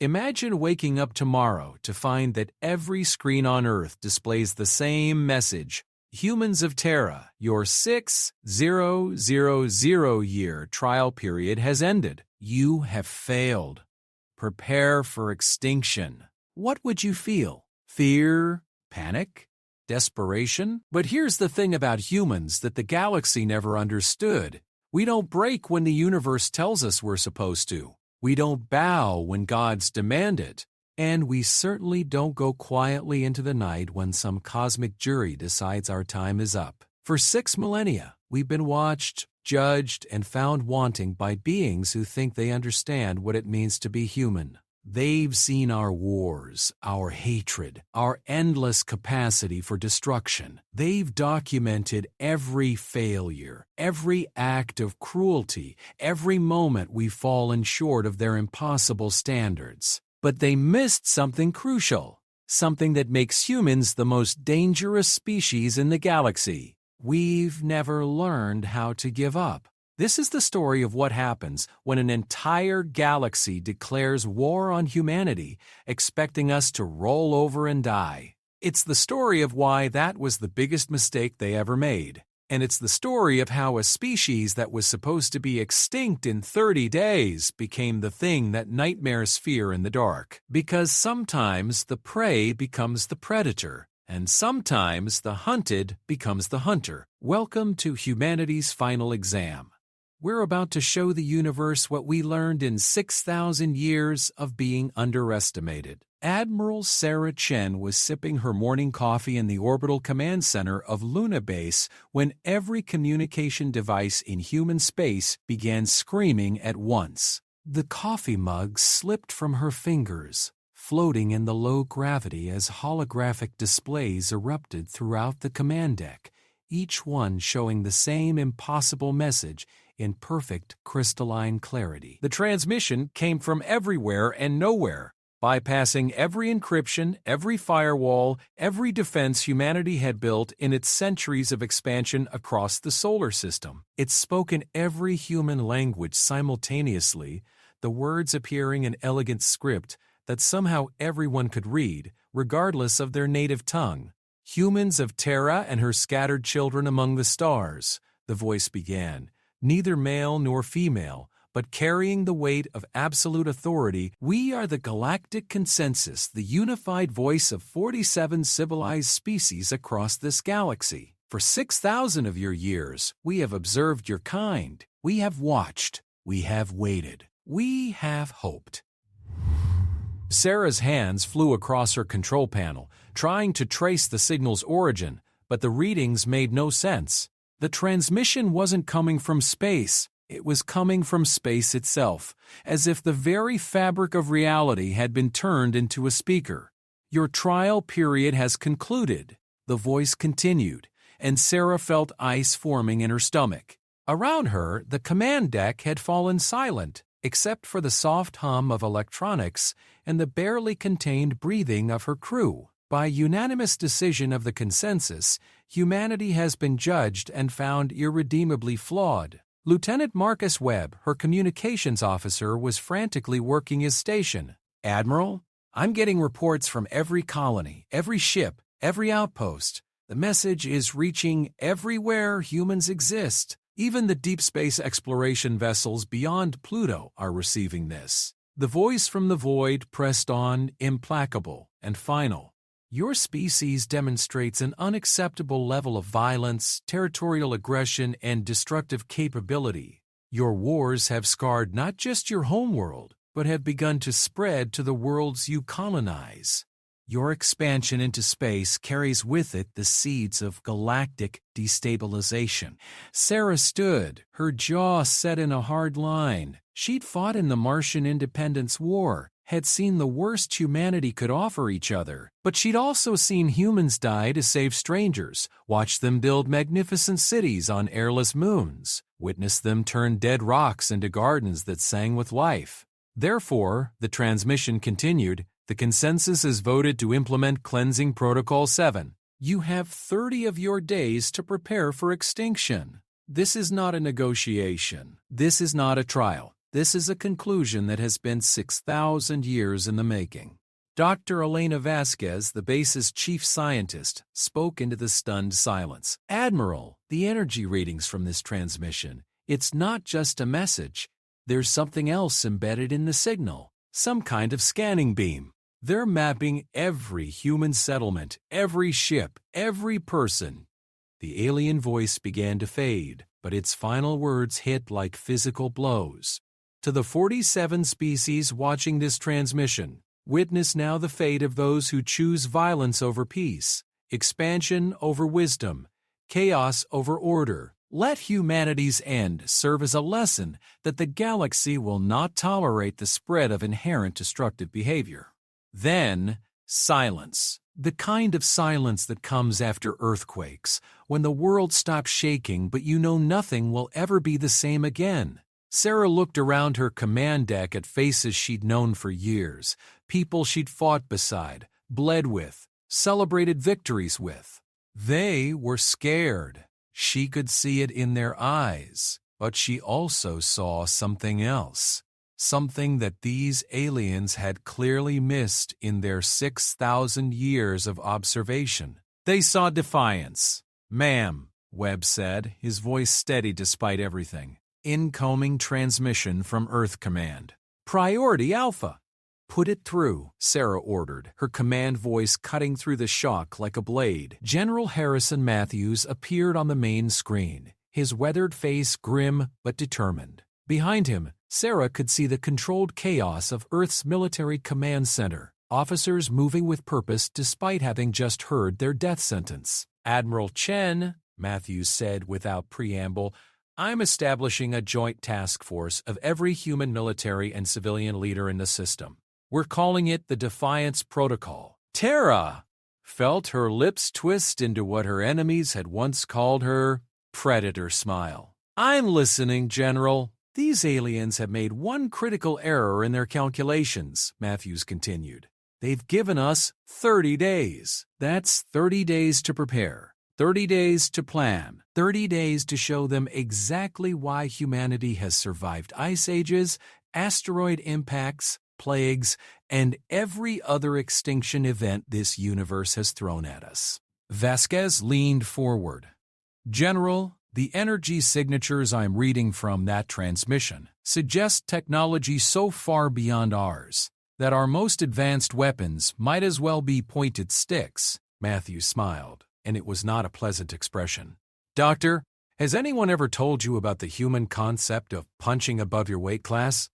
Imagine waking up tomorrow to find that every screen on Earth displays the same message. Humans of Terra, your 6000-year trial period has ended. You have failed. Prepare for extinction. What would you feel? Fear? Panic? Desperation? But here's the thing about humans that the galaxy never understood. We don't break when the universe tells us we're supposed to. We don't bow when gods demand it. And we certainly don't go quietly into the night when some cosmic jury decides our time is up. For 6 millennia, we've been watched, judged, and found wanting by beings who think they understand what it means to be human. They've seen our wars, our hatred, our endless capacity for destruction. They've documented every failure, every act of cruelty, every moment we've fallen short of their impossible standards. But they missed something crucial, something that makes humans the most dangerous species in the galaxy. We've never learned how to give up. This is the story of what happens when an entire galaxy declares war on humanity, expecting us to roll over and die. It's the story of why that was the biggest mistake they ever made. And it's the story of how a species that was supposed to be extinct in 30 days became the thing that nightmares fear in the dark. Because sometimes the prey becomes the predator, and sometimes the hunted becomes the hunter. Welcome to humanity's final exam. We're about to show the universe what we learned in 6,000 years of being underestimated. Admiral Sarah Chen was sipping her morning coffee in the orbital command center of Luna Base when every communication device in human space began screaming at once. The coffee mug slipped from her fingers, floating in the low gravity as holographic displays erupted throughout the command deck, each one showing the same impossible message in perfect crystalline clarity. The transmission came from everywhere and nowhere, bypassing every encryption, every firewall, every defense humanity had built in its centuries of expansion across the solar system. It spoke in every human language simultaneously, the words appearing in elegant script that somehow everyone could read, regardless of their native tongue. Humans of Terra and her scattered children among the stars, the voice began. Neither male nor female, but carrying the weight of absolute authority, we are the galactic consensus, the unified voice of 47 civilized species across this galaxy. For 6,000 of your years, we have observed your kind. We have watched. We have waited. We have hoped. Sarah's hands flew across her control panel, trying to trace the signal's origin, but the readings made no sense. The transmission wasn't coming from space. It was coming from space itself, as if the very fabric of reality had been turned into a speaker. Your trial period has concluded, the voice continued, and Sarah felt ice forming in her stomach. Around her, the command deck had fallen silent, except for the soft hum of electronics and the barely contained breathing of her crew. By unanimous decision of the consensus, humanity has been judged and found irredeemably flawed. Lieutenant Marcus Webb, her communications officer, was frantically working his station. Admiral, I'm getting reports from every colony, every ship, every outpost. The message is reaching everywhere humans exist. Even the deep space exploration vessels beyond Pluto are receiving this. The voice from the void pressed on, implacable and final. Your species demonstrates an unacceptable level of violence, territorial aggression, and destructive capability. Your wars have scarred not just your homeworld, but have begun to spread to the worlds you colonize. Your expansion into space carries with it the seeds of galactic destabilization. Sarah stood, her jaw set in a hard line. She'd fought in the Martian Independence War, had seen the worst humanity could offer each other, but she'd also seen humans die to save strangers, watched them build magnificent cities on airless moons, witnessed them turn dead rocks into gardens that sang with life. Therefore, the transmission continued, the consensus is voted to implement Cleansing Protocol 7. You have 30 of your days to prepare for extinction. This is not a negotiation. This is not a trial. This is a conclusion that has been 6,000 years in the making. Dr. Elena Vasquez, the base's chief scientist, spoke into the stunned silence. Admiral, the energy readings from this transmission, it's not just a message. There's something else embedded in the signal, some kind of scanning beam. They're mapping every human settlement, every ship, every person. The alien voice began to fade, but its final words hit like physical blows. To the 47 species watching this transmission, witness now the fate of those who choose violence over peace, expansion over wisdom, chaos over order. Let humanity's end serve as a lesson that the galaxy will not tolerate the spread of inherent destructive behavior. Then, silence. The kind of silence that comes after earthquakes, when the world stops shaking but you know nothing will ever be the same again. Sarah looked around her command deck at faces she'd known for years, people she'd fought beside, bled with, celebrated victories with. They were scared. She could see it in their eyes, but she also saw something else. Something that these aliens had clearly missed in their 6,000 years of observation. They saw defiance. "Ma'am," Webb said, his voice steady despite everything. "Incoming transmission from Earth Command. Priority Alpha." "Put it through," Sarah ordered, her command voice cutting through the shock like a blade. General Harrison Matthews appeared on the main screen, his weathered face grim but determined. Behind him, Sarah could see the controlled chaos of Earth's military command center, officers moving with purpose despite having just heard their death sentence. "Admiral Chen," Matthews said without preamble, "I'm establishing a joint task force of every human military and civilian leader in the system. We're calling it the Defiance Protocol." Tara felt her lips twist into what her enemies had once called her predator smile. "I'm listening, General." "These aliens have made one critical error in their calculations," Matthews continued. "They've given us 30 days. That's 30 days to prepare, 30 days to plan, 30 days to show them exactly why humanity has survived ice ages, asteroid impacts, plagues, and every other extinction event this universe has thrown at us." Vasquez leaned forward. "General, the energy signatures I'm reading from that transmission suggest technology so far beyond ours that our most advanced weapons might as well be pointed sticks." Matthews smiled, and it was not a pleasant expression. "Doctor, has anyone ever told you about the human concept of punching above your weight class?"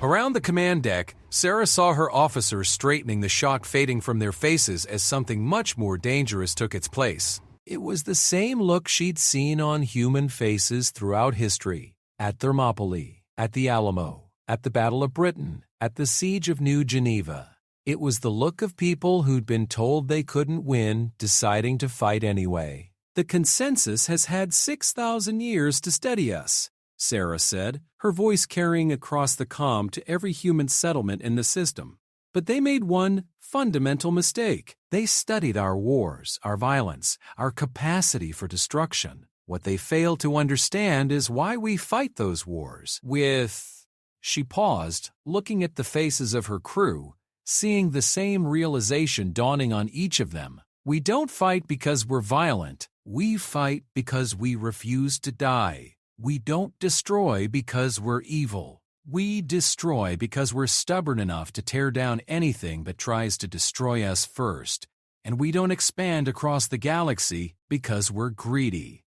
Around the command deck, Sarah saw her officers straightening, the shock fading from their faces as something much more dangerous took its place. It was the same look she'd seen on human faces throughout history, at Thermopylae, at the Alamo, at the Battle of Britain, at the Siege of New Geneva. It was the look of people who'd been told they couldn't win, deciding to fight anyway. "The consensus has had 6,000 years to steady us," Sarah said, her voice carrying across the comm to every human settlement in the system. "But they made one fundamental mistake. They studied our wars, our violence, our capacity for destruction. What they failed to understand is why we fight those wars with—" She paused, looking at the faces of her crew, seeing the same realization dawning on each of them. "We don't fight because we're violent. We fight because we refuse to die. We don't destroy because we're evil. We destroy because we're stubborn enough to tear down anything that tries to destroy us first. And we don't expand across the galaxy because we're greedy."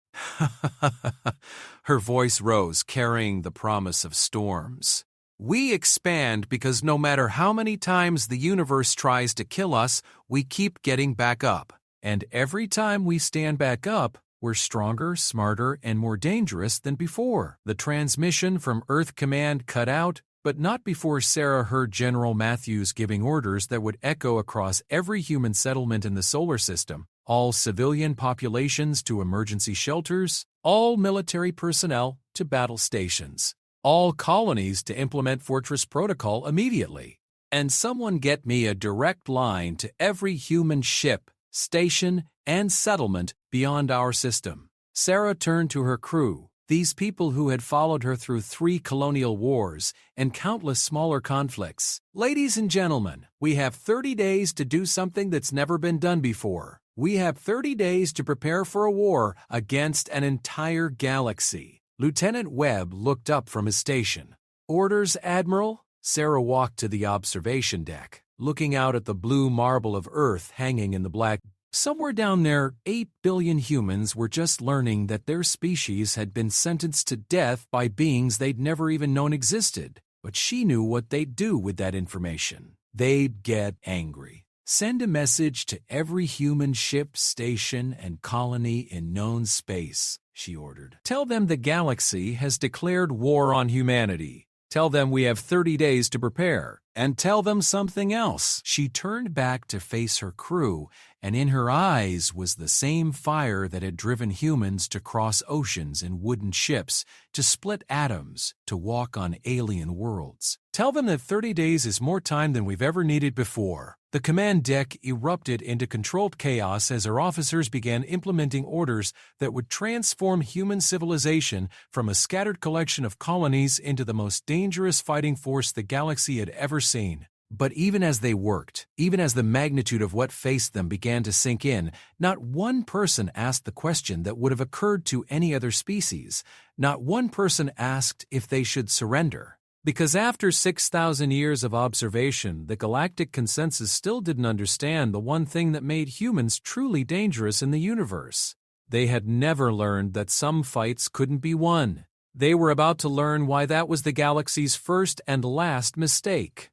Her voice rose, carrying the promise of storms. "We expand because no matter how many times the universe tries to kill us, we keep getting back up. And every time we stand back up, we're stronger, smarter, and more dangerous than before." The transmission from Earth Command cut out, but not before Sarah heard General Matthews giving orders that would echo across every human settlement in the solar system, all civilian populations to emergency shelters, all military personnel to battle stations, all colonies to implement Fortress Protocol immediately. "And someone get me a direct line to every human ship, station, and settlement beyond our system." Sarah turned to her crew, These people who had followed her through 3 colonial wars and countless smaller conflicts. Ladies and gentlemen, we have 30 days to do something that's never been done before. We have 30 days to prepare for a war against an entire galaxy. Lieutenant Webb looked up from his station. Orders, Admiral? Sarah walked to the observation deck, looking out at the blue marble of Earth hanging in the black. Somewhere down there, 8 billion humans were just learning that their species had been sentenced to death by beings they'd never even known existed. But she knew what they'd do with that information. They'd get angry. Send a message to every human ship, station, and colony in known space, she ordered. Tell them the galaxy has declared war on humanity. Tell them we have 30 days to prepare. And tell them something else. She turned back to face her crew, and in her eyes was the same fire that had driven humans to cross oceans in wooden ships, to split atoms, to walk on alien worlds. Tell them that 30 days is more time than we've ever needed before. The command deck erupted into controlled chaos as her officers began implementing orders that would transform human civilization from a scattered collection of colonies into the most dangerous fighting force the galaxy had ever seen. But even as they worked, even as the magnitude of what faced them began to sink in, not one person asked the question that would have occurred to any other species. Not one person asked if they should surrender. Because after 6,000 years of observation, the galactic consensus still didn't understand the one thing that made humans truly dangerous in the universe. They had never learned that some fights couldn't be won. They were about to learn why that was the galaxy's first and last mistake.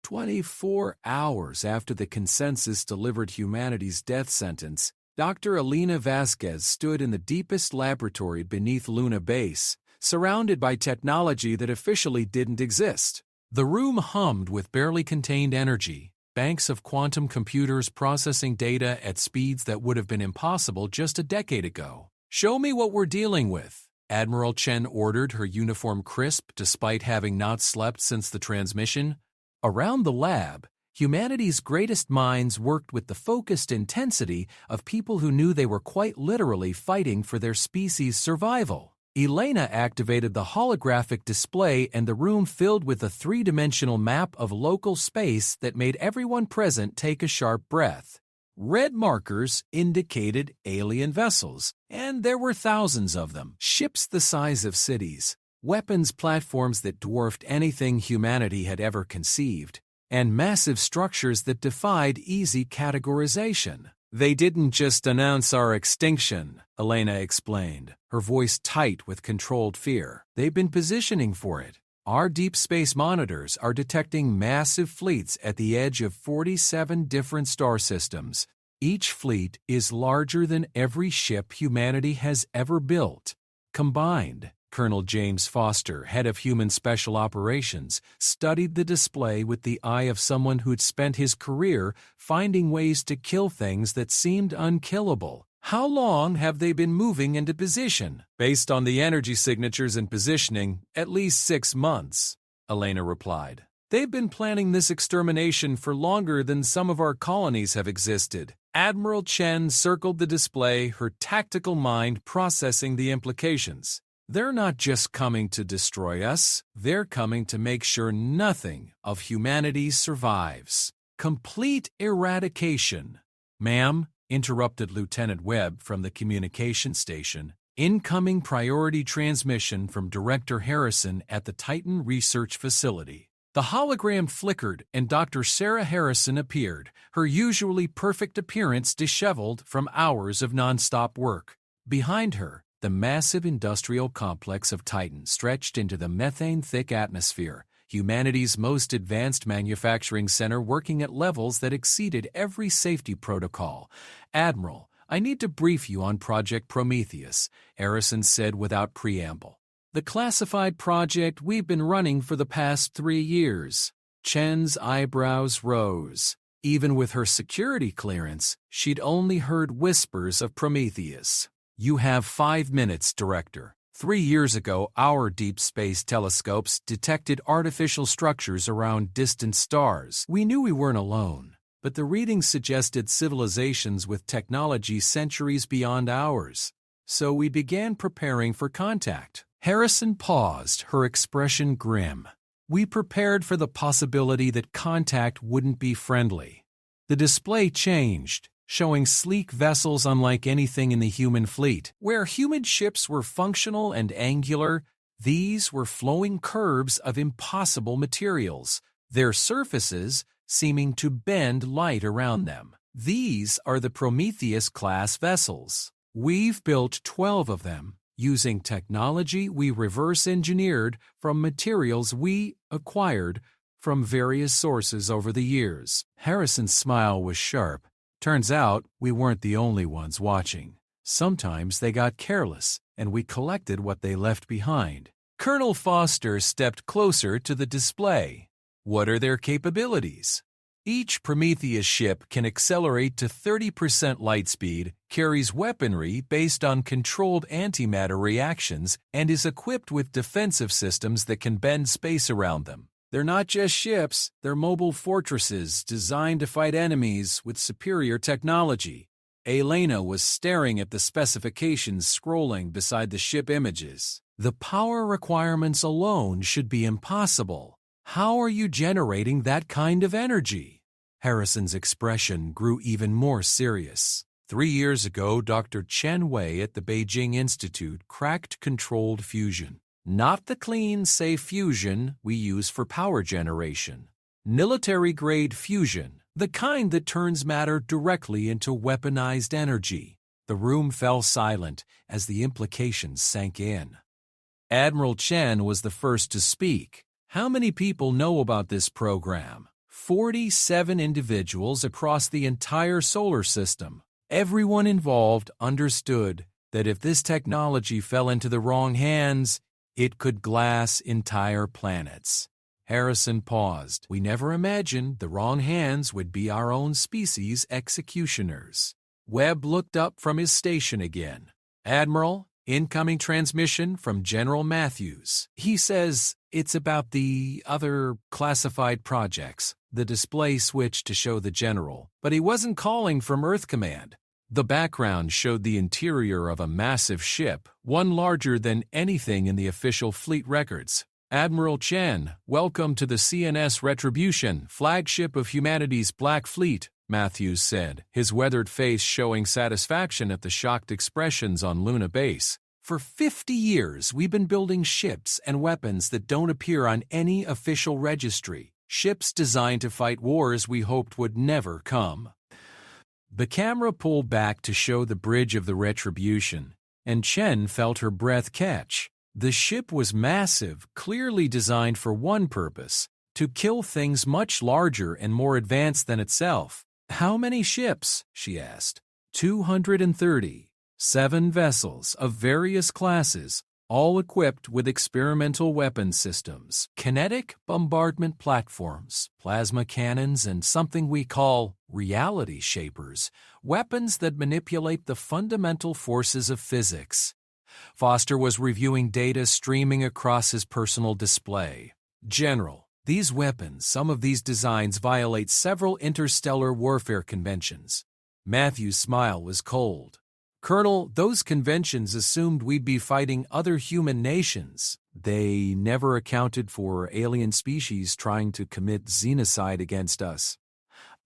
24 hours after the consensus delivered humanity's death sentence, Dr. Elena Vasquez stood in the deepest laboratory beneath Luna Base, surrounded by technology that officially didn't exist. The room hummed with barely contained energy, banks of quantum computers processing data at speeds that would have been impossible just a decade ago. "Show me what we're dealing with," Admiral Chen ordered, her uniform crisp despite having not slept since the transmission. Around the lab, humanity's greatest minds worked with the focused intensity of people who knew they were quite literally fighting for their species' survival. Elena activated the holographic display, and the room filled with a 3-dimensional map of local space that made everyone present take a sharp breath. Red markers indicated alien vessels, and there were thousands of them. Ships the size of cities, weapons platforms that dwarfed anything humanity had ever conceived, and massive structures that defied easy categorization. "They didn't just announce our extinction," Elena explained, her voice tight with controlled fear. "They've been positioning for it. Our deep space monitors are detecting massive fleets at the edge of 47 different star systems. Each fleet is larger than every ship humanity has ever built, combined." Colonel James Foster, head of Human Special Operations, studied the display with the eye of someone who'd spent his career finding ways to kill things that seemed unkillable. "How long have they been moving into position?" "Based on the energy signatures and positioning, at least 6 months," Elena replied. "They've been planning this extermination for longer than some of our colonies have existed." Admiral Chen circled the display, her tactical mind processing the implications. "They're not just coming to destroy us, they're coming to make sure nothing of humanity survives. Complete eradication." "Ma'am," interrupted Lieutenant Webb from the communication station, "incoming priority transmission from Director Harrison at the Titan Research Facility." The hologram flickered and Dr. Sarah Harrison appeared, her usually perfect appearance disheveled from hours of nonstop work. Behind her, the massive industrial complex of Titan stretched into the methane-thick atmosphere, humanity's most advanced manufacturing center working at levels that exceeded every safety protocol. "Admiral, I need to brief you on Project Prometheus," Harrison said without preamble. "The classified project we've been running for the past 3 years." Chen's eyebrows rose. Even with her security clearance, she'd only heard whispers of Prometheus. "You have 5 minutes, Director. 3 years ago, our deep space telescopes detected artificial structures around distant stars. We knew we weren't alone, but the readings suggested civilizations with technology centuries beyond ours. so we began preparing for contact. Harrison paused, her expression grim. We prepared for the possibility that contact wouldn't be friendly. The display changed, showing sleek vessels unlike anything in the human fleet. Where human ships were functional and angular, these were flowing curves of impossible materials, their surfaces seeming to bend light around them. These are the Prometheus-class vessels. We've built 12 of them, using technology we reverse-engineered from materials we acquired from various sources over the years. Harrison's smile was sharp. Turns out we weren't the only ones watching. Sometimes they got careless, and we collected what they left behind. Colonel Foster stepped closer to the display. What are their capabilities? Each Prometheus ship can accelerate to 30% light speed, carries weaponry based on controlled antimatter reactions, and is equipped with defensive systems that can bend space around them. They're not just ships, they're mobile fortresses designed to fight enemies with superior technology. Elena was staring at the specifications scrolling beside the ship images. The power requirements alone should be impossible. How are you generating that kind of energy? Harrison's expression grew even more serious. 3 years ago, Dr. Chen Wei at the Beijing Institute cracked controlled fusion. Not the clean, safe fusion we use for power generation. Military-grade fusion, the kind that turns matter directly into weaponized energy. The room fell silent as the implications sank in. Admiral Chen was the first to speak. How many people know about this program? 47 individuals across the entire solar system. Everyone involved understood that if this technology fell into the wrong hands, it could glass entire planets. Harrison paused. We never imagined the wrong hands would be our own species' executioners. Webb looked up from his station again. Admiral, incoming transmission from General Matthews. He says it's about the other classified projects. The display switched to show the general, but he wasn't calling from Earth Command. The background showed the interior of a massive ship, one larger than anything in the official fleet records. Admiral Chen, welcome to the CNS Retribution, flagship of humanity's Black Fleet, Matthews said, his weathered face showing satisfaction at the shocked expressions on Luna Base. For 50 years, we've been building ships and weapons that don't appear on any official registry, ships designed to fight wars we hoped would never come. The camera pulled back to show the bridge of the Retribution, and Chen felt her breath catch. The ship was massive, clearly designed for one purpose, to kill things much larger and more advanced than itself. How many ships? She asked. 230. 7 vessels of various classes, all equipped with experimental weapon systems, kinetic bombardment platforms, plasma cannons, and something we call reality shapers, weapons that manipulate the fundamental forces of physics. Foster was reviewing data streaming across his personal display. General, these weapons, some of these designs violate several interstellar warfare conventions. Matthew's smile was cold. Colonel, those conventions assumed we'd be fighting other human nations. They never accounted for alien species trying to commit xenocide against us.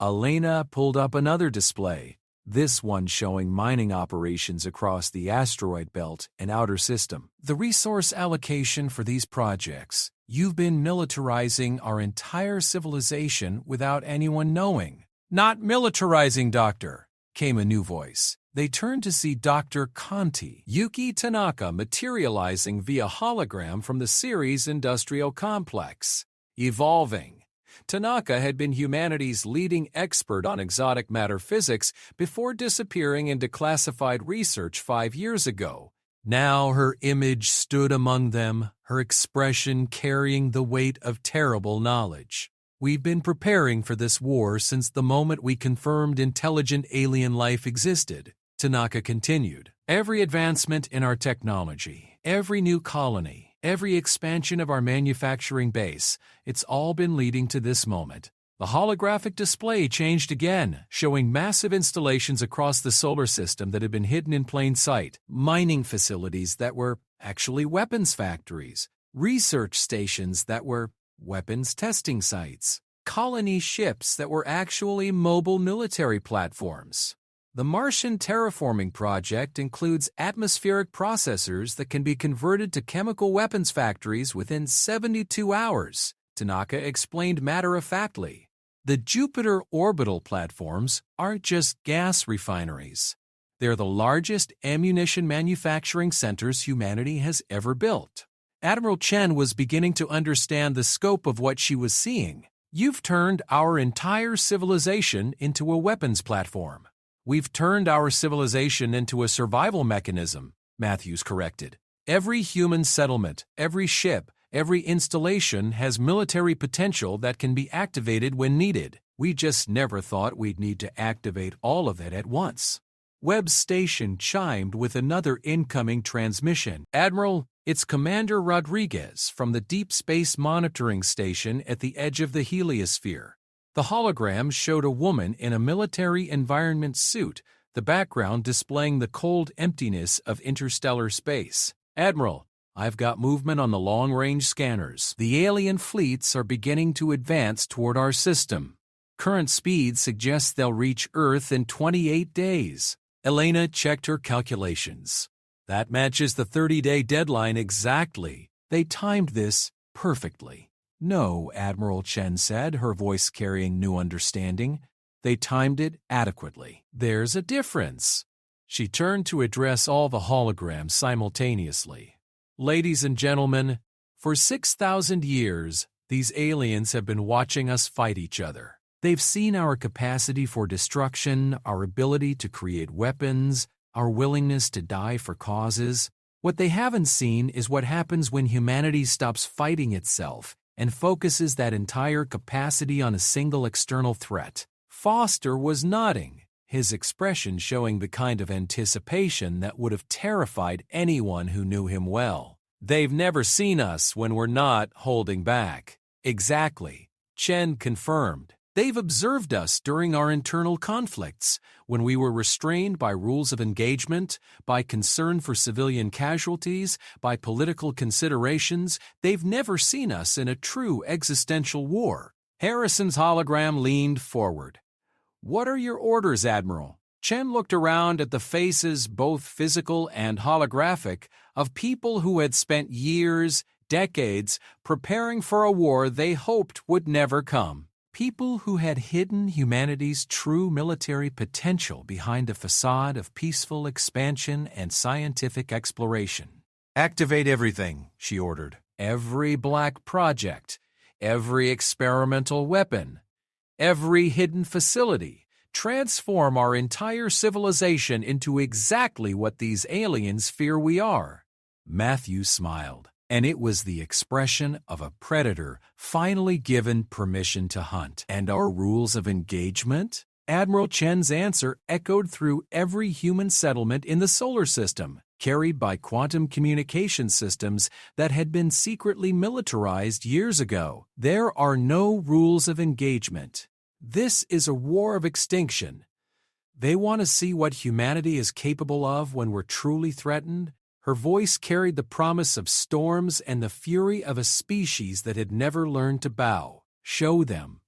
Elena pulled up another display, this one showing mining operations across the asteroid belt and outer system. The resource allocation for these projects. You've been militarizing our entire civilization without anyone knowing. Not militarizing, Doctor, came a new voice. They turned to see Dr. Conti, Yuki Tanaka, materializing via hologram from the Ceres Industrial Complex. Evolving. Tanaka had been humanity's leading expert on exotic matter physics before disappearing into classified research 5 years ago. Now her image stood among them, her expression carrying the weight of terrible knowledge. We've been preparing for this war since the moment we confirmed intelligent alien life existed. Tanaka continued. Every advancement in our technology, every new colony, every expansion of our manufacturing base, it's all been leading to this moment. The holographic display changed again, showing massive installations across the solar system that had been hidden in plain sight, mining facilities that were actually weapons factories, research stations that were weapons testing sites, colony ships that were actually mobile military platforms. The Martian terraforming project includes atmospheric processors that can be converted to chemical weapons factories within 72 hours, Tanaka explained matter-of-factly. The Jupiter orbital platforms aren't just gas refineries. They're the largest ammunition manufacturing centers humanity has ever built. Admiral Chen was beginning to understand the scope of what she was seeing. You've turned our entire civilization into a weapons platform. We've turned our civilization into a survival mechanism, Matthews corrected. Every human settlement, every ship, every installation has military potential that can be activated when needed. We just never thought we'd need to activate all of it at once. Webb's station chimed with another incoming transmission. Admiral, it's Commander Rodriguez from the Deep Space Monitoring Station at the edge of the heliosphere. The hologram showed a woman in a military environment suit, the background displaying the cold emptiness of interstellar space. Admiral, I've got movement on the long-range scanners. The alien fleets are beginning to advance toward our system. Current speed suggests they'll reach Earth in 28 days. Elena checked her calculations. That matches the 30-day deadline exactly. They timed this perfectly. No, Admiral Chen said, her voice carrying new understanding. They timed it adequately. There's a difference. She turned to address all the holograms simultaneously. Ladies and gentlemen, for 6,000 years, these aliens have been watching us fight each other. They've seen our capacity for destruction, our ability to create weapons, our willingness to die for causes. What they haven't seen is what happens when humanity stops fighting itself and focuses that entire capacity on a single external threat. Foster was nodding, his expression showing the kind of anticipation that would have terrified anyone who knew him well. They've never seen us when we're not holding back. Exactly, Chen confirmed. They've observed us during our internal conflicts, when we were restrained by rules of engagement, by concern for civilian casualties, by political considerations. They've never seen us in a true existential war. Harrison's hologram leaned forward. What are your orders, Admiral? Chen looked around at the faces, both physical and holographic, of people who had spent years, decades, preparing for a war they hoped would never come. People who had hidden humanity's true military potential behind a facade of peaceful expansion and scientific exploration. Activate everything, she ordered. Every black project, every experimental weapon, every hidden facility. Transform our entire civilization into exactly what these aliens fear we are. Matthew smiled, and it was the expression of a predator finally given permission to hunt. And our rules of engagement? Admiral Chen's answer echoed through every human settlement in the solar system, carried by quantum communication systems that had been secretly militarized years ago. There are no rules of engagement. This is a war of extinction. They want to see what humanity is capable of when we're truly threatened. Her voice carried the promise of storms and the fury of a species that had never learned to bow. Show them.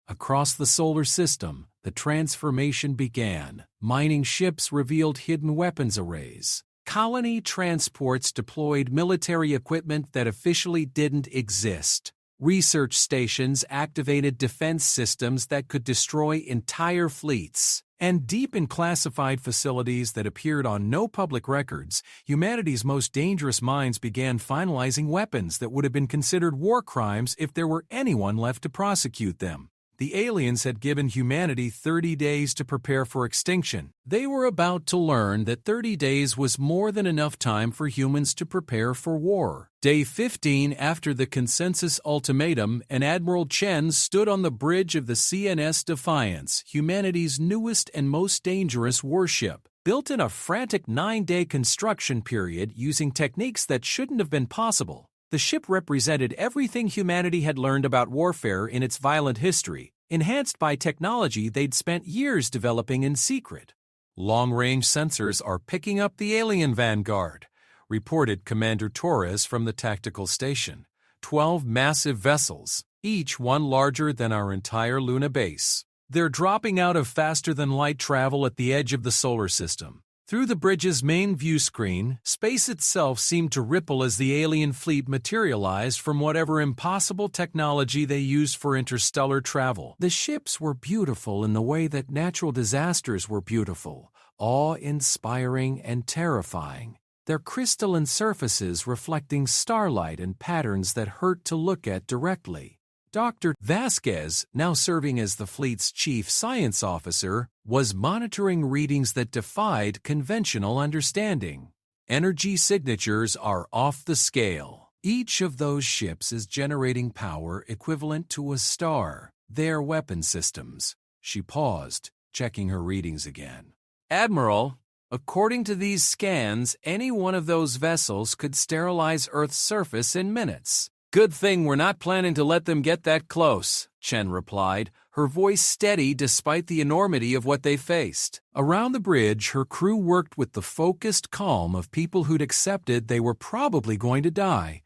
Across the solar system, the transformation began. Mining ships revealed hidden weapons arrays. Colony transports deployed military equipment that officially didn't exist. Research stations activated defense systems that could destroy entire fleets. And deep in classified facilities that appeared on no public records, humanity's most dangerous minds began finalizing weapons that would have been considered war crimes if there were anyone left to prosecute them. The aliens had given humanity 30 days to prepare for extinction. They were about to learn that 30 days was more than enough time for humans to prepare for war. Day 15 after the consensus ultimatum, and Admiral Chen stood on the bridge of the CNS Defiance, humanity's newest and most dangerous warship. Built in a frantic 9-day construction period using techniques that shouldn't have been possible, the ship represented everything humanity had learned about warfare in its violent history. enhanced by technology they'd spent years developing in secret. Long-range sensors are picking up the alien vanguard, reported Commander Torres from the tactical station. 12 massive vessels, each one larger than our entire Luna base. They're dropping out of faster-than-light travel at the edge of the solar system. Through the bridge's main view screen, space itself seemed to ripple as the alien fleet materialized from whatever impossible technology they used for interstellar travel. The ships were beautiful in the way that natural disasters were beautiful, awe-inspiring and terrifying, their crystalline surfaces reflecting starlight and patterns that hurt to look at directly. Dr. Vasquez, now serving as the fleet's chief science officer, was monitoring readings that defied conventional understanding. Energy signatures are off the scale. Each of those ships is generating power equivalent to a star, their weapon systems. She paused, checking her readings again. Admiral, according to these scans, any one of those vessels could sterilize Earth's surface in minutes. Good thing we're not planning to let them get that close, Chen replied, her voice steady despite the enormity of what they faced. Around the bridge, her crew worked with the focused calm of people who'd accepted they were probably going to die,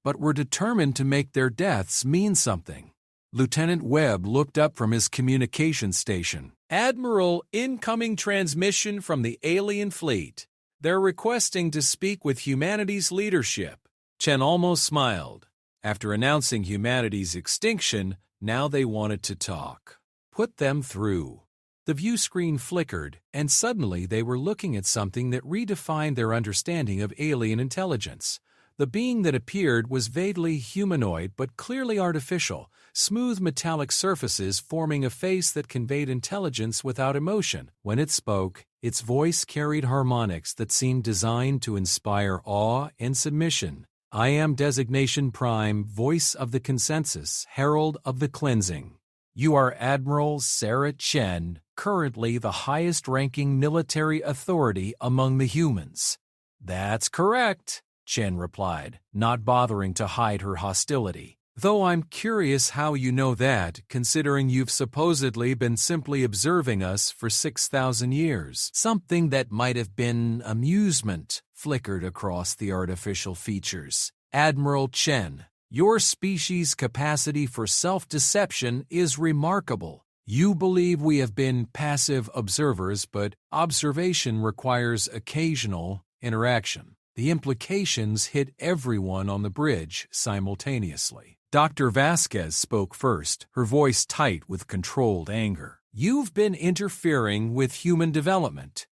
but were determined to make their deaths mean something. Lieutenant Webb looked up from his communication station. Admiral, incoming transmission from the alien fleet. They're requesting to speak with humanity's leadership. Chen almost smiled. After announcing humanity's extinction, now they wanted to talk. Put them through. The view screen flickered, and suddenly they were looking at something that redefined their understanding of alien intelligence. The being that appeared was vaguely humanoid but clearly artificial, smooth metallic surfaces forming a face that conveyed intelligence without emotion. When it spoke, its voice carried harmonics that seemed designed to inspire awe and submission. I am Designation Prime, Voice of the Consensus, Herald of the Cleansing. You are Admiral Sarah Chen, currently the highest-ranking military authority among the humans. That's correct, Chen replied, not bothering to hide her hostility. Though I'm curious how you know that, considering you've supposedly been simply observing us for 6,000 years. Something that might have been amusement flickered across the artificial features. Admiral Chen, your species' capacity for self-deception is remarkable. You believe we have been passive observers, but observation requires occasional interaction. The implications hit everyone on the bridge simultaneously. Dr. Vasquez spoke first, her voice tight with controlled anger. You've been interfering with human development.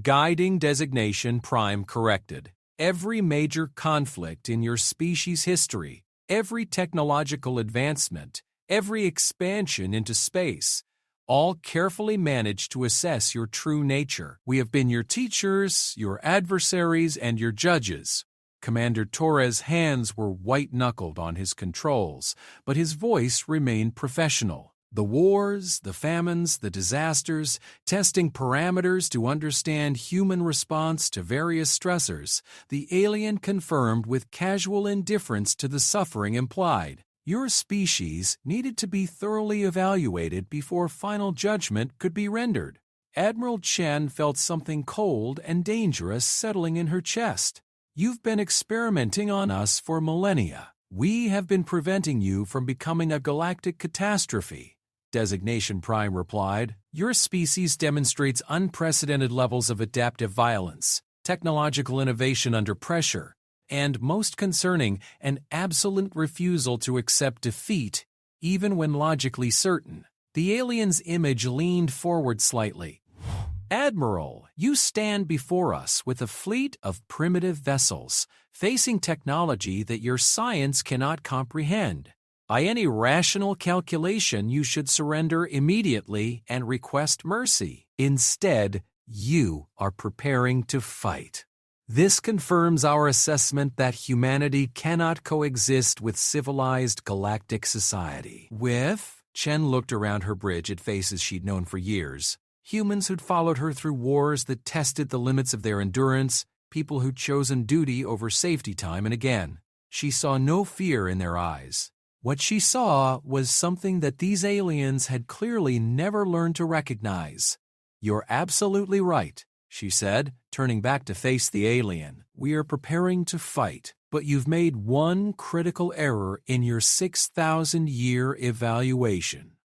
Guiding Designation Prime corrected. Every major conflict in your species' history, every technological advancement, every expansion into space, all carefully managed to assess your true nature. We have been your teachers, your adversaries, and your judges. Commander Torres' hands were white-knuckled on his controls, but his voice remained professional. The wars, the famines, the disasters, testing parameters to understand human response to various stressors, the alien confirmed with casual indifference to the suffering implied. Your species needed to be thoroughly evaluated before final judgment could be rendered. Admiral Chen felt something cold and dangerous settling in her chest. You've been experimenting on us for millennia. We have been preventing you from becoming a galactic catastrophe. Designation Prime replied, your species demonstrates unprecedented levels of adaptive violence, technological innovation under pressure, and, most concerning, an absolute refusal to accept defeat, even when logically certain. The alien's image leaned forward slightly. Admiral, you stand before us with a fleet of primitive vessels, facing technology that your science cannot comprehend. By any rational calculation, you should surrender immediately and request mercy. Instead, you are preparing to fight. This confirms our assessment that humanity cannot coexist with civilized galactic society. Chen looked around her bridge at faces she'd known for years. Humans who'd followed her through wars that tested the limits of their endurance, people who'd chosen duty over safety time and again. She saw no fear in their eyes. What she saw was something that these aliens had clearly never learned to recognize. "You're absolutely right," she said, turning back to face the alien. "We are preparing to fight, but you've made one critical error in your 6,000-year evaluation."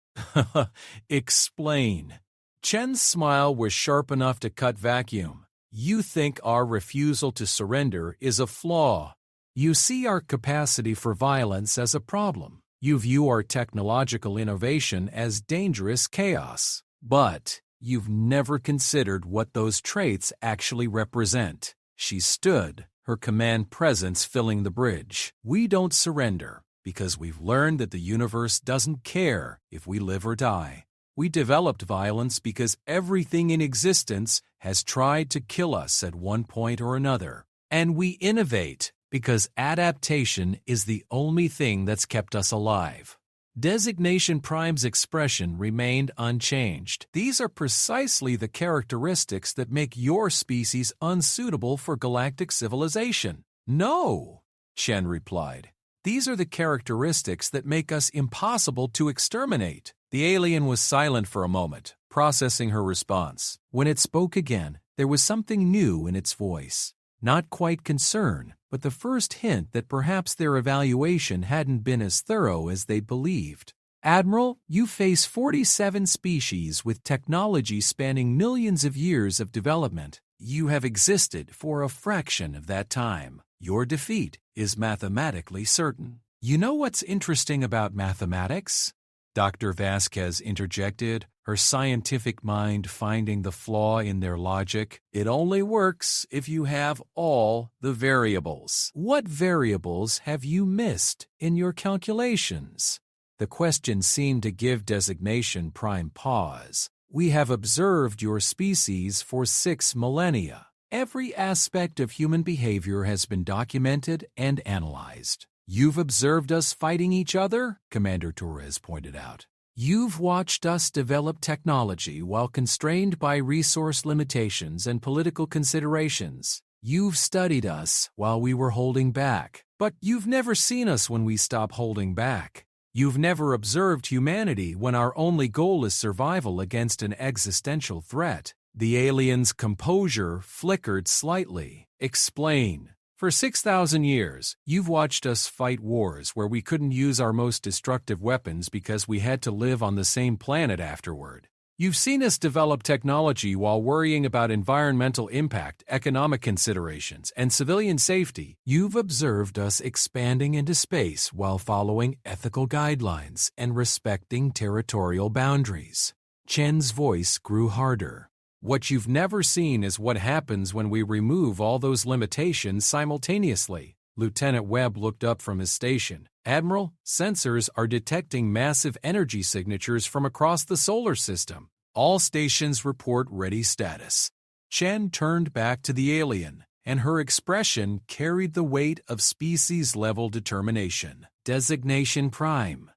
"Explain." Chen's smile was sharp enough to cut vacuum. "You think our refusal to surrender is a flaw. You see our capacity for violence as a problem. You view our technological innovation as dangerous chaos. But you've never considered what those traits actually represent." She stood, her command presence filling the bridge. "We don't surrender because we've learned that the universe doesn't care if we live or die. We developed violence because everything in existence has tried to kill us at one point or another. And we innovate because adaptation is the only thing that's kept us alive." Designation Prime's expression remained unchanged. "These are precisely the characteristics that make your species unsuitable for galactic civilization." "No," Chen replied. "These are the characteristics that make us impossible to exterminate." The alien was silent for a moment, processing her response. When it spoke again, there was something new in its voice. Not quite concern, but the first hint that perhaps their evaluation hadn't been as thorough as they'd believed. "Admiral, you face 47 species with technology spanning millions of years of development. You have existed for a fraction of that time. Your defeat is mathematically certain." "You know what's interesting about mathematics?" Dr. Vasquez interjected, her scientific mind finding the flaw in their logic. "It only works if you have all the variables." "What variables have you missed in your calculations?" The question seemed to give Designation Prime pause. "We have observed your species for 6 millennia. Every aspect of human behavior has been documented and analyzed." "You've observed us fighting each other?" Commander Torres pointed out. "You've watched us develop technology while constrained by resource limitations and political considerations. You've studied us while we were holding back. But you've never seen us when we stop holding back. You've never observed humanity when our only goal is survival against an existential threat." The alien's composure flickered slightly. "Explain." "For 6,000 years, you've watched us fight wars where we couldn't use our most destructive weapons because we had to live on the same planet afterward. You've seen us develop technology while worrying about environmental impact, economic considerations, and civilian safety. You've observed us expanding into space while following ethical guidelines and respecting territorial boundaries." Chen's voice grew harder. "What you've never seen is what happens when we remove all those limitations simultaneously." Lieutenant Webb looked up from his station. "Admiral, sensors are detecting massive energy signatures from across the solar system. All stations report ready status." Chen turned back to the alien, and her expression carried the weight of species-level determination. "Designation Prime.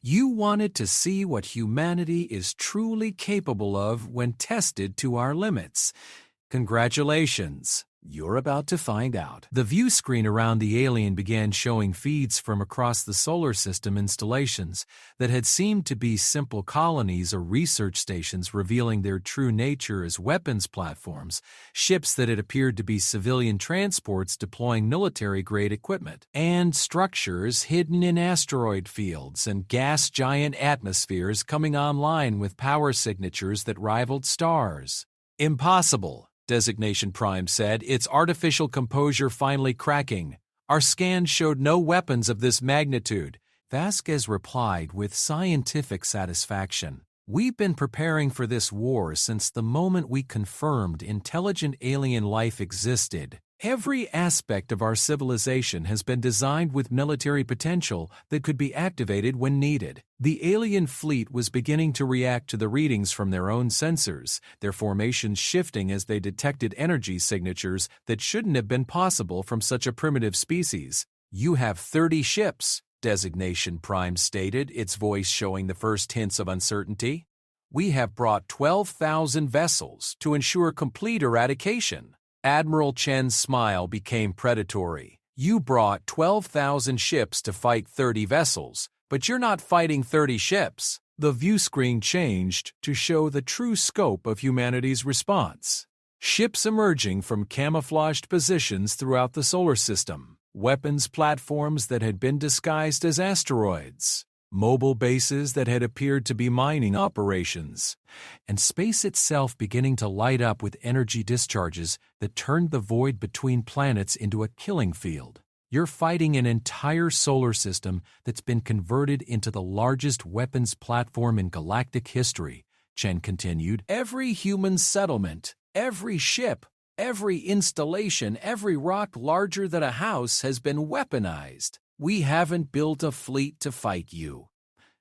You wanted to see what humanity is truly capable of when tested to our limits. Congratulations. You're about to find out." The view screen around the alien began showing feeds from across the solar system installations that had seemed to be simple colonies or research stations revealing their true nature as weapons platforms, ships that had appeared to be civilian transports deploying military-grade equipment, and structures hidden in asteroid fields and gas giant atmospheres coming online with power signatures that rivaled stars. "Impossible," Designation Prime said, its artificial composure finally cracking. "Our scans showed no weapons of this magnitude." Vasquez replied with scientific satisfaction. "We've been preparing for this war since the moment we confirmed intelligent alien life existed. Every aspect of our civilization has been designed with military potential that could be activated when needed." The alien fleet was beginning to react to the readings from their own sensors, their formations shifting as they detected energy signatures that shouldn't have been possible from such a primitive species. "You have 30 ships," Designation Prime stated, its voice showing the first hints of uncertainty. "We have brought 12,000 vessels to ensure complete eradication." Admiral Chen's smile became predatory. "You brought 12,000 ships to fight 30 vessels. but you're not fighting 30 ships. The view screen changed to show the true scope of humanity's response. Ships emerging from camouflaged positions throughout the solar system, weapons platforms that had been disguised as asteroids, mobile bases that had appeared to be mining operations, and space itself beginning to light up with energy discharges that turned the void between planets into a killing field. You're fighting an entire solar system that's been converted into the largest weapons platform in galactic history, Chen continued. Every human settlement, every ship, every installation, every rock larger than a house has been weaponized. We haven't built a fleet to fight you.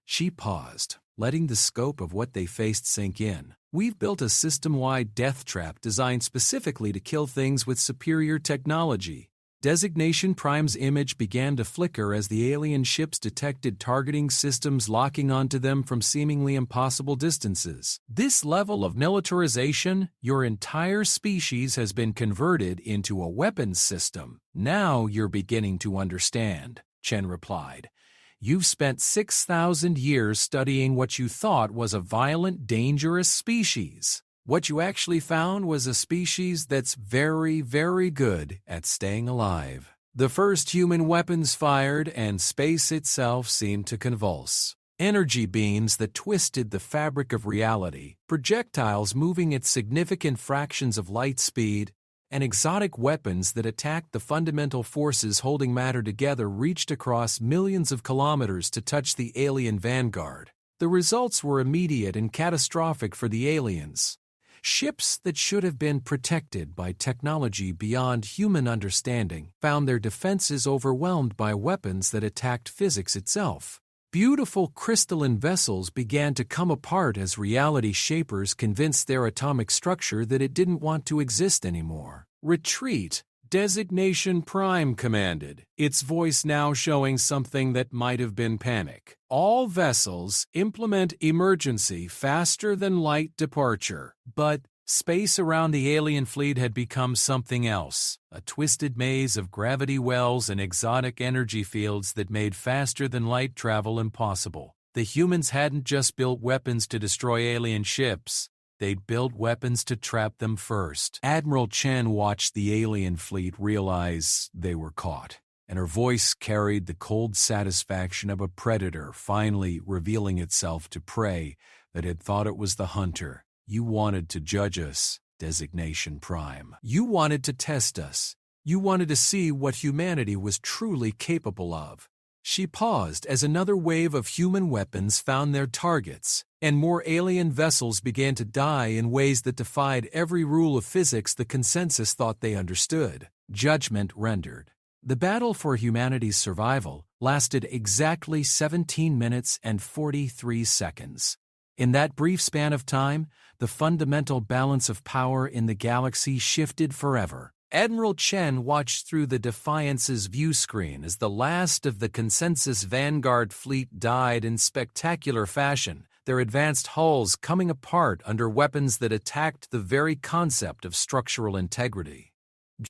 She paused, letting the scope of what they faced sink in. We've built a system-wide death trap designed specifically to kill things with superior technology. Designation Prime's image began to flicker as the alien ships detected targeting systems locking onto them from seemingly impossible distances. This level of militarization, your entire species has been converted into a weapons system. Now you're beginning to understand, Chen replied. You've spent 6,000 years studying what you thought was a violent, dangerous species. What you actually found was a species that's very, very good at staying alive. The first human weapons fired, and space itself seemed to convulse. Energy beams that twisted the fabric of reality, projectiles moving at significant fractions of light speed, and exotic weapons that attacked the fundamental forces holding matter together reached across millions of kilometers to touch the alien vanguard. The results were immediate and catastrophic for the aliens. Ships that should have been protected by technology beyond human understanding found their defenses overwhelmed by weapons that attacked physics itself. Beautiful crystalline vessels began to come apart as reality shapers convinced their atomic structure that it didn't want to exist anymore. Retreat, Designation Prime commanded, its voice now showing something that might have been panic. All vessels implement emergency faster-than-light departure. But space around the alien fleet had become something else, a twisted maze of gravity wells and exotic energy fields that made faster-than-light travel impossible. The humans hadn't just built weapons to destroy alien ships. They'd built weapons to trap them first. Admiral Chen watched the alien fleet realize they were caught, and her voice carried the cold satisfaction of a predator finally revealing itself to prey that had thought it was the hunter. You wanted to judge us, Designation Prime. You wanted to test us. You wanted to see what humanity was truly capable of. She paused as another wave of human weapons found their targets, and more alien vessels began to die in ways that defied every rule of physics the consensus thought they understood. Judgment rendered. The battle for humanity's survival lasted exactly 17 minutes and 43 seconds. In that brief span of time, the fundamental balance of power in the galaxy shifted forever. Admiral Chen watched through the Defiance's view screen as the last of the Consensus Vanguard fleet died in spectacular fashion, their advanced hulls coming apart under weapons that attacked the very concept of structural integrity.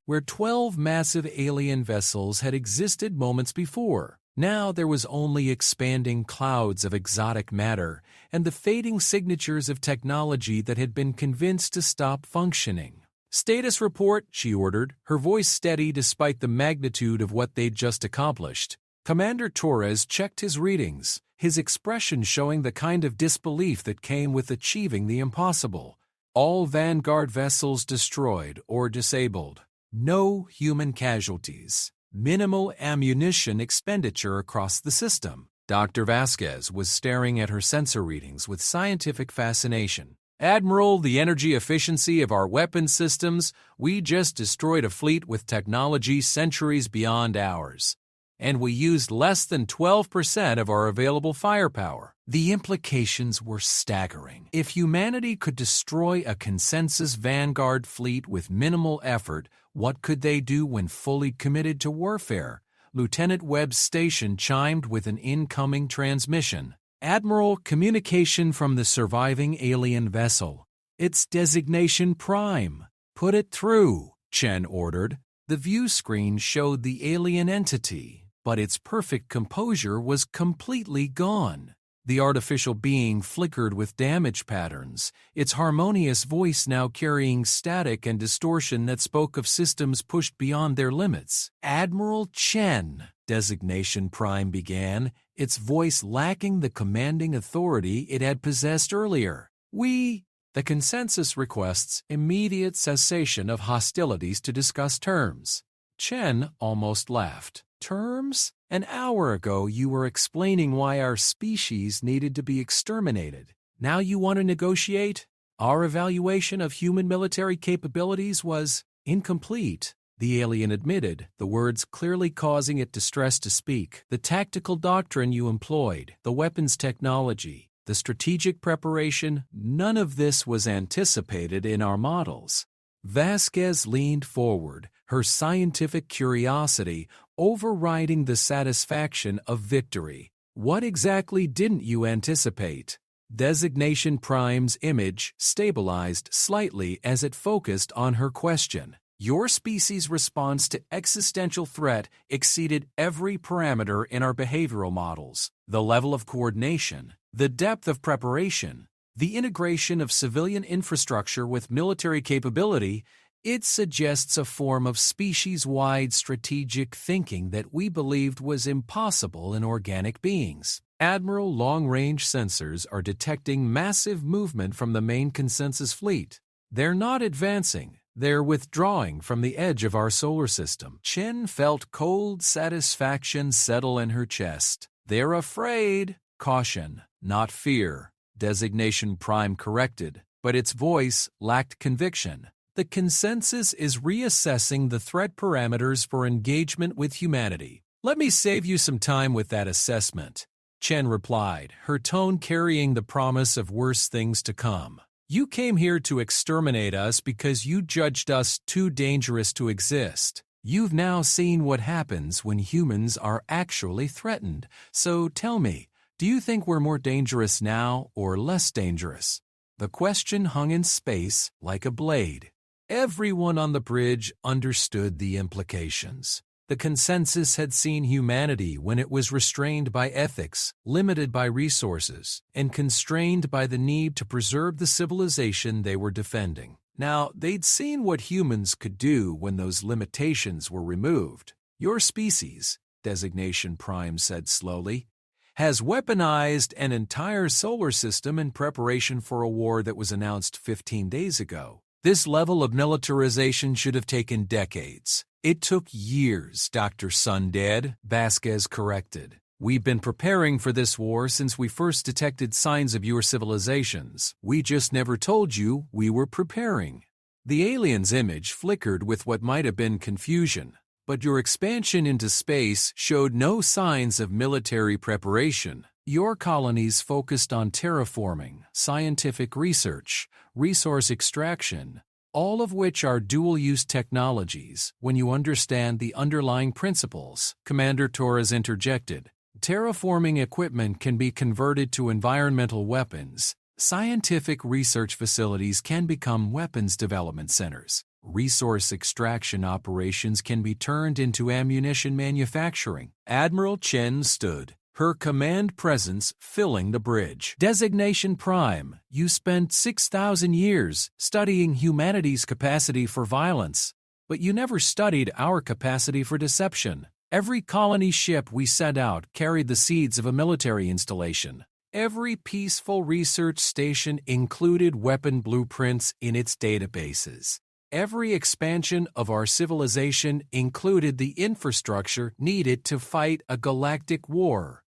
Where 12 massive alien vessels had existed moments before, now there was only expanding clouds of exotic matter and the fading signatures of technology that had been convinced to stop functioning. "Status report," she ordered, her voice steady despite the magnitude of what they'd just accomplished. Commander Torres checked his readings, his expression showing the kind of disbelief that came with achieving the impossible. All Vanguard vessels destroyed or disabled. No human casualties. Minimal ammunition expenditure across the system. Dr. Vasquez was staring at her sensor readings with scientific fascination. "Admiral, the energy efficiency of our weapon systems, we just destroyed a fleet with technology centuries beyond ours. And we used less than 12% of our available firepower." The implications were staggering. If humanity could destroy a Consensus Vanguard fleet with minimal effort, what could they do when fully committed to warfare? Lieutenant Webb's station chimed with an incoming transmission. "Admiral, communication from the surviving alien vessel. It's Designation Prime. Put it through," Chen ordered. The view screen showed the alien entity, but its perfect composure was completely gone. The artificial being flickered with damage patterns, its harmonious voice now carrying static and distortion that spoke of systems pushed beyond their limits. "Admiral Chen," Designation Prime began, its voice lacking the commanding authority it had possessed earlier. The consensus requests immediate cessation of hostilities to discuss terms." Chen almost laughed. "Terms? An hour ago you were explaining why our species needed to be exterminated. Now you want to negotiate? Our evaluation of human military capabilities was incomplete," the alien admitted, the words clearly causing it distress to speak. "The tactical doctrine you employed, the weapons technology, the strategic preparation, none of this was anticipated in our models." Vasquez leaned forward, her scientific curiosity overriding the satisfaction of victory. "What exactly didn't you anticipate?" Designation Prime's image stabilized slightly as it focused on her question. "Your species' response to existential threat exceeded every parameter in our behavioral models. The level of coordination, the depth of preparation, the integration of civilian infrastructure with military capability, it suggests a form of species-wide strategic thinking that we believed was impossible in organic beings. Admiral long-range sensors are detecting massive movement from the main consensus fleet. They're not advancing, they're withdrawing from the edge of our solar system." Chen felt cold satisfaction settle in her chest. "They're afraid." "Caution, not fear," Designation Prime corrected, but its voice lacked conviction. "The consensus is reassessing the threat parameters for engagement with humanity. Let me save you some time with that assessment," Chen replied, her tone carrying the promise of worse things to come. "You came here to exterminate us because you judged us too dangerous to exist. You've now seen what happens when humans are actually threatened. So tell me, do you think we're more dangerous now or less dangerous?" The question hung in space like a blade. Everyone on the bridge understood the implications. The consensus had seen humanity when it was restrained by ethics, limited by resources, and constrained by the need to preserve the civilization they were defending. Now, they'd seen what humans could do when those limitations were removed. "Your species," Designation Prime said slowly, "has weaponized an entire solar system in preparation for a war that was announced 15 days ago. This level of militarization should have taken decades. It took years, Dr. Sundead," Vasquez corrected. "We've been preparing for this war since we first detected signs of your civilizations. We just never told you we were preparing." The alien's image flickered with what might have been confusion. "But your expansion into space showed no signs of military preparation. Your colonies focused on terraforming, scientific research, resource extraction, all of which are dual-use technologies when you understand the underlying principles," Commander Torres interjected. "Terraforming equipment can be converted to environmental weapons. Scientific research facilities can become weapons development centers. Resource extraction operations can be turned into ammunition manufacturing." Admiral Chen stood, her command presence filling the bridge. "Designation Prime, you spent 6,000 years studying humanity's capacity for violence, but you never studied our capacity for deception. Every colony ship we sent out carried the seeds of a military installation. Every peaceful research station included weapon blueprints in its databases. Every expansion of our civilization included the infrastructure needed to fight a galactic war."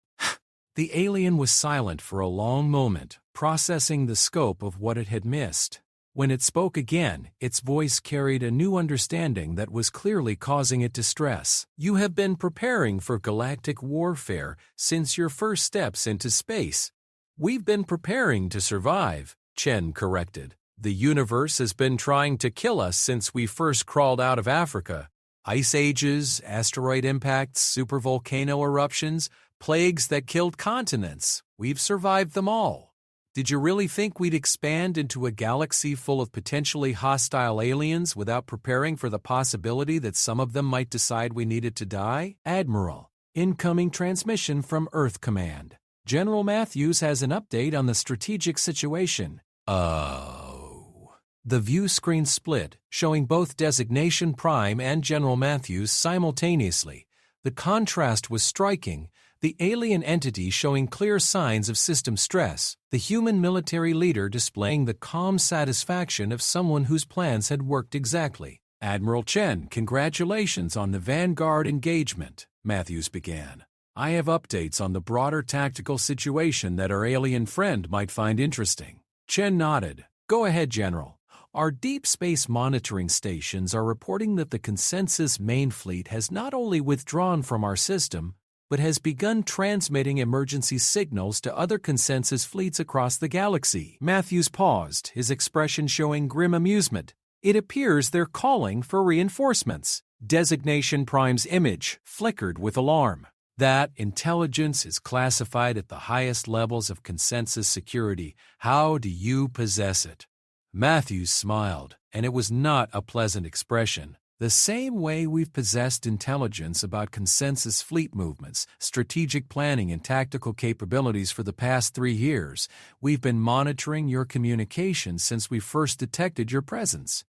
The alien was silent for a long moment, processing the scope of what it had missed. When it spoke again, its voice carried a new understanding that was clearly causing it distress. "You have been preparing for galactic warfare since your first steps into space." "We've been preparing to survive," Chen corrected. "The universe has been trying to kill us since we first crawled out of Africa. Ice ages, asteroid impacts, supervolcano eruptions, plagues that killed continents. We've survived them all. Did you really think we'd expand into a galaxy full of potentially hostile aliens without preparing for the possibility that some of them might decide we needed to die?" "Admiral," Incoming transmission from Earth Command. General Matthews has an update on the strategic situation. Oh. The view screen split, showing both Designation Prime and General Matthews simultaneously. The contrast was striking, the alien entity showing clear signs of system stress, the human military leader displaying the calm satisfaction of someone whose plans had worked exactly. Admiral Chen, congratulations on the Vanguard engagement, Matthews began. I have updates on the broader tactical situation that our alien friend might find interesting. Chen nodded. Go ahead, General. Our deep space monitoring stations are reporting that the Consensus main fleet has not only withdrawn from our system, but has begun transmitting emergency signals to other Consensus fleets across the galaxy. Matthews paused, his expression showing grim amusement. It appears they're calling for reinforcements. Designation Prime's image flickered with alarm. That intelligence is classified at the highest levels of Consensus security. How do you possess it? Matthews smiled, and it was not a pleasant expression. The same way we've possessed intelligence about Consensus fleet movements, strategic planning, and tactical capabilities for the past 3 years, we've been monitoring your communications since we first detected your presence.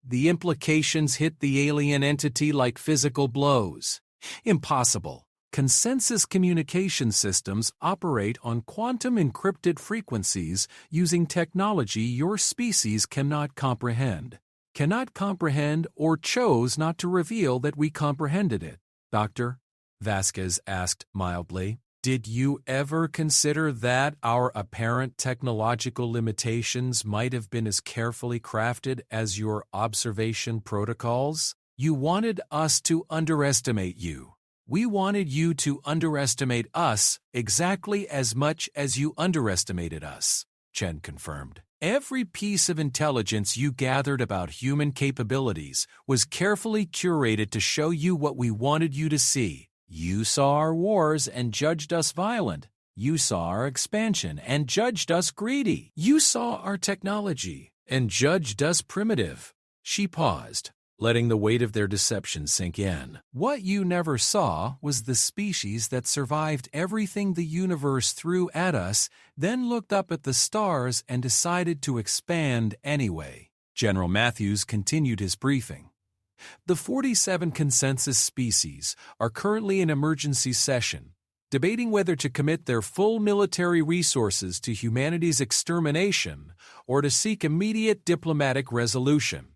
The implications hit the alien entity like physical blows. Impossible. Consensus communication systems operate on quantum-encrypted frequencies using technology your species cannot comprehend. Cannot comprehend or chose not to reveal that we comprehended it. Doctor, Vasquez asked mildly, did you ever consider that our apparent technological limitations might have been as carefully crafted as your observation protocols? You wanted us to underestimate you. We wanted you to underestimate us exactly as much as you underestimated us, Chen confirmed. Every piece of intelligence you gathered about human capabilities was carefully curated to show you what we wanted you to see. You saw our wars and judged us violent. You saw our expansion and judged us greedy. You saw our technology and judged us primitive. She paused, letting the weight of their deception sink in. What you never saw was the species that survived everything the universe threw at us, then looked up at the stars and decided to expand anyway. General Matthews continued his briefing. The 47 Consensus species are currently in emergency session, debating whether to commit their full military resources to humanity's extermination or to seek immediate diplomatic resolution.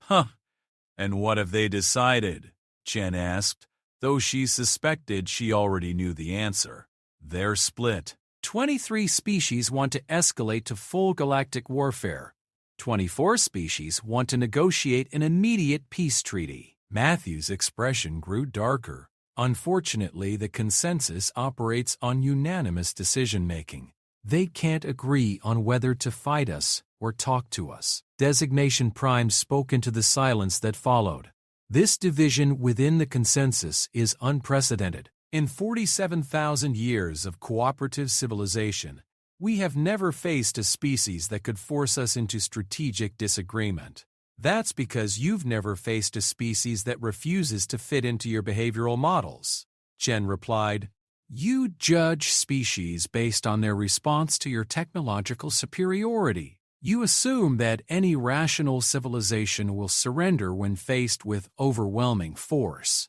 And what have they decided? Chen asked, though she suspected she already knew the answer. They're split. 23 species want to escalate to full galactic warfare. 24 species want to negotiate an immediate peace treaty. Matthew's expression grew darker. Unfortunately, the Consensus operates on unanimous decision-making. They can't agree on whether to fight us or talk to us. Designation Prime spoke into the silence that followed. This division within the Consensus is unprecedented. In 47,000 years of cooperative civilization, we have never faced a species that could force us into strategic disagreement. That's because you've never faced a species that refuses to fit into your behavioral models. Chen replied, you judge species based on their response to your technological superiority. You assume that any rational civilization will surrender when faced with overwhelming force.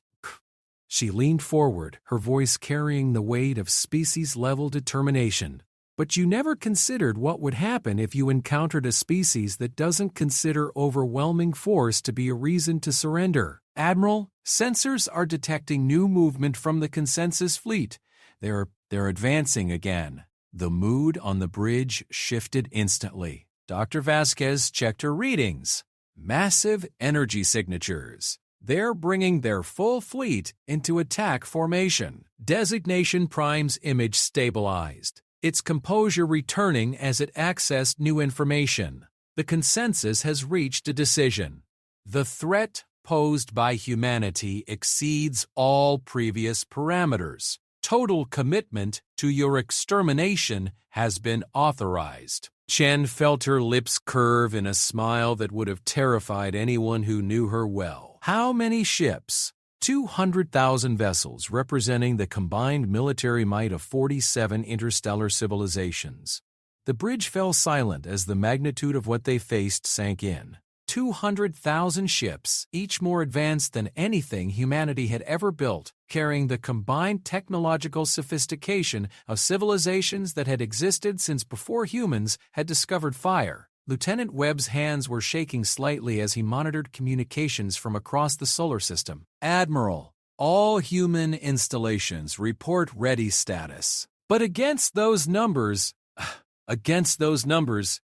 She leaned forward, her voice carrying the weight of species-level determination. But you never considered what would happen if you encountered a species that doesn't consider overwhelming force to be a reason to surrender. Admiral, sensors are detecting new movement from the Consensus fleet. They're advancing again. The mood on the bridge shifted instantly. Dr. Vasquez checked her readings. Massive energy signatures. They're bringing their full fleet into attack formation. Designation Prime's image stabilized, its composure returning as it accessed new information. The Consensus has reached a decision. The threat posed by humanity exceeds all previous parameters. Total commitment to your extermination has been authorized. Chen felt her lips curve in a smile that would have terrified anyone who knew her well. How many ships? 200,000 vessels representing the combined military might of 47 interstellar civilizations. The bridge fell silent as the magnitude of what they faced sank in. 200,000 ships, each more advanced than anything humanity had ever built, carrying the combined technological sophistication of civilizations that had existed since before humans had discovered fire. Lieutenant Webb's hands were shaking slightly as he monitored communications from across the solar system. Admiral, all human installations report ready status. But against those numbers,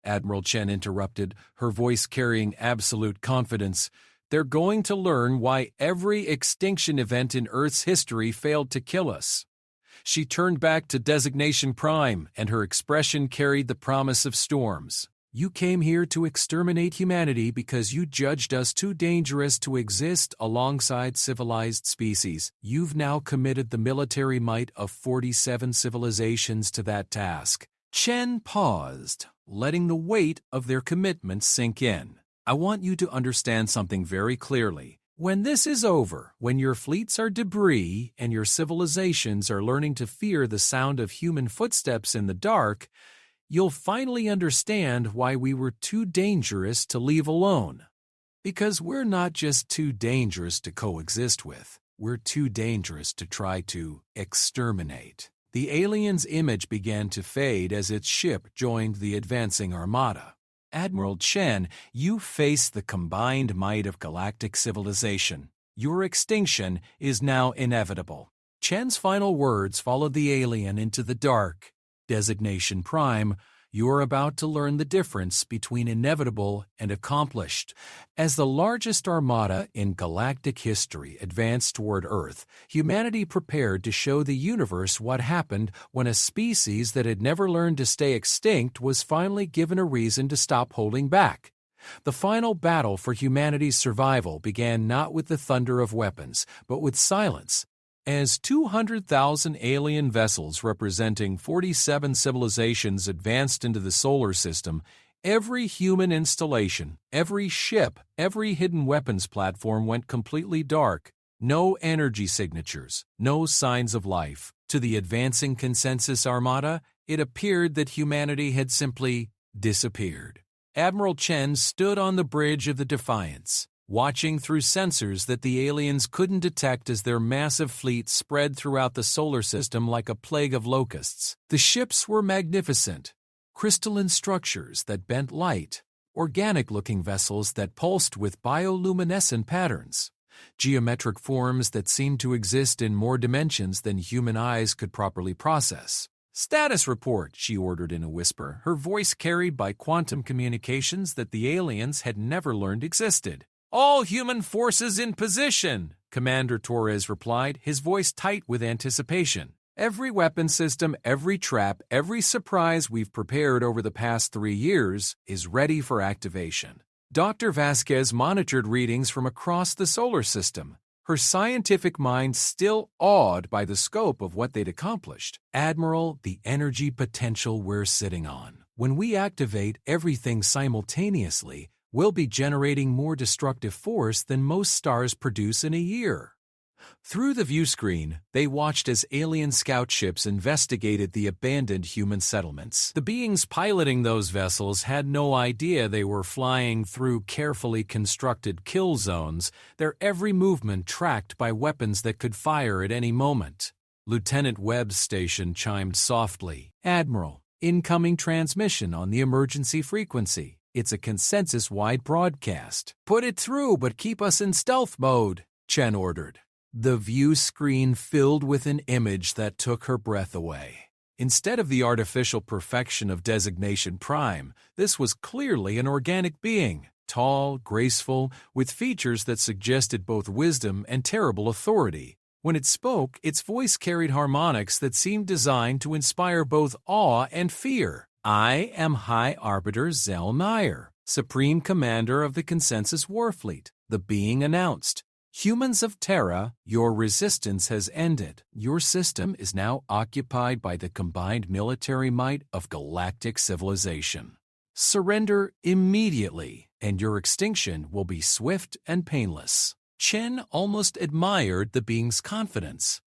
Admiral Chen interrupted, her voice carrying absolute confidence, they're going to learn why every extinction event in Earth's history failed to kill us. She turned back to Designation Prime, and her expression carried the promise of storms. You came here to exterminate humanity because you judged us too dangerous to exist alongside civilized species. You've now committed the military might of 47 civilizations to that task. Chen paused, letting the weight of their commitment sink in. I want you to understand something very clearly. When this is over, when your fleets are debris and your civilizations are learning to fear the sound of human footsteps in the dark, you'll finally understand why we were too dangerous to leave alone. Because we're not just too dangerous to coexist with, we're too dangerous to try to exterminate. The alien's image began to fade as its ship joined the advancing armada. Admiral Chen, you face the combined might of galactic civilization. Your extinction is now inevitable. Chen's final words followed the alien into the dark. Designation Prime, you're about to learn the difference between inevitable and accomplished. As the largest armada in galactic history advanced toward Earth, humanity prepared to show the universe what happened when a species that had never learned to stay extinct was finally given a reason to stop holding back. The final battle for humanity's survival began not with the thunder of weapons, but with silence. As 200,000 alien vessels representing 47 civilizations advanced into the solar system, every human installation, every ship, every hidden weapons platform went completely dark. No energy signatures, no signs of life. To the advancing consensus armada, it appeared that humanity had simply disappeared. Admiral Chen stood on the bridge of the Defiance, watching through sensors that the aliens couldn't detect as their massive fleet spread throughout the solar system like a plague of locusts. The ships were magnificent, crystalline structures that bent light, organic-looking vessels that pulsed with bioluminescent patterns, geometric forms that seemed to exist in more dimensions than human eyes could properly process. "Status report," she ordered in a whisper, her voice carried by quantum communications that the aliens had never learned existed. "All human forces in position," Commander Torres replied, his voice tight with anticipation. "Every weapon system, every trap, every surprise we've prepared over the past 3 years is ready for activation." Dr. Vasquez monitored readings from across the solar system, her scientific mind still awed by the scope of what they'd accomplished. "Admiral, the energy potential we're sitting on. When we activate everything simultaneously, we'll be generating more destructive force than most stars produce in a year." Through the viewscreen, they watched as alien scout ships investigated the abandoned human settlements. The beings piloting those vessels had no idea they were flying through carefully constructed kill zones, their every movement tracked by weapons that could fire at any moment. Lieutenant Webb's station chimed softly. "Admiral, incoming transmission on the emergency frequency. It's a consensus-wide broadcast. Put it through, but keep us in stealth mode," Chen ordered. The view screen filled with an image that took her breath away. Instead of the artificial perfection of Designation Prime, this was clearly an organic being, tall, graceful, with features that suggested both wisdom and terrible authority. When it spoke, its voice carried harmonics that seemed designed to inspire both awe and fear. "I am High Arbiter Zell Nair, Supreme Commander of the Consensus Warfleet," the being announced. "Humans of Terra, your resistance has ended. Your system is now occupied by the combined military might of galactic civilization. Surrender immediately, and your extinction will be swift and painless." Chen almost admired the being's confidence.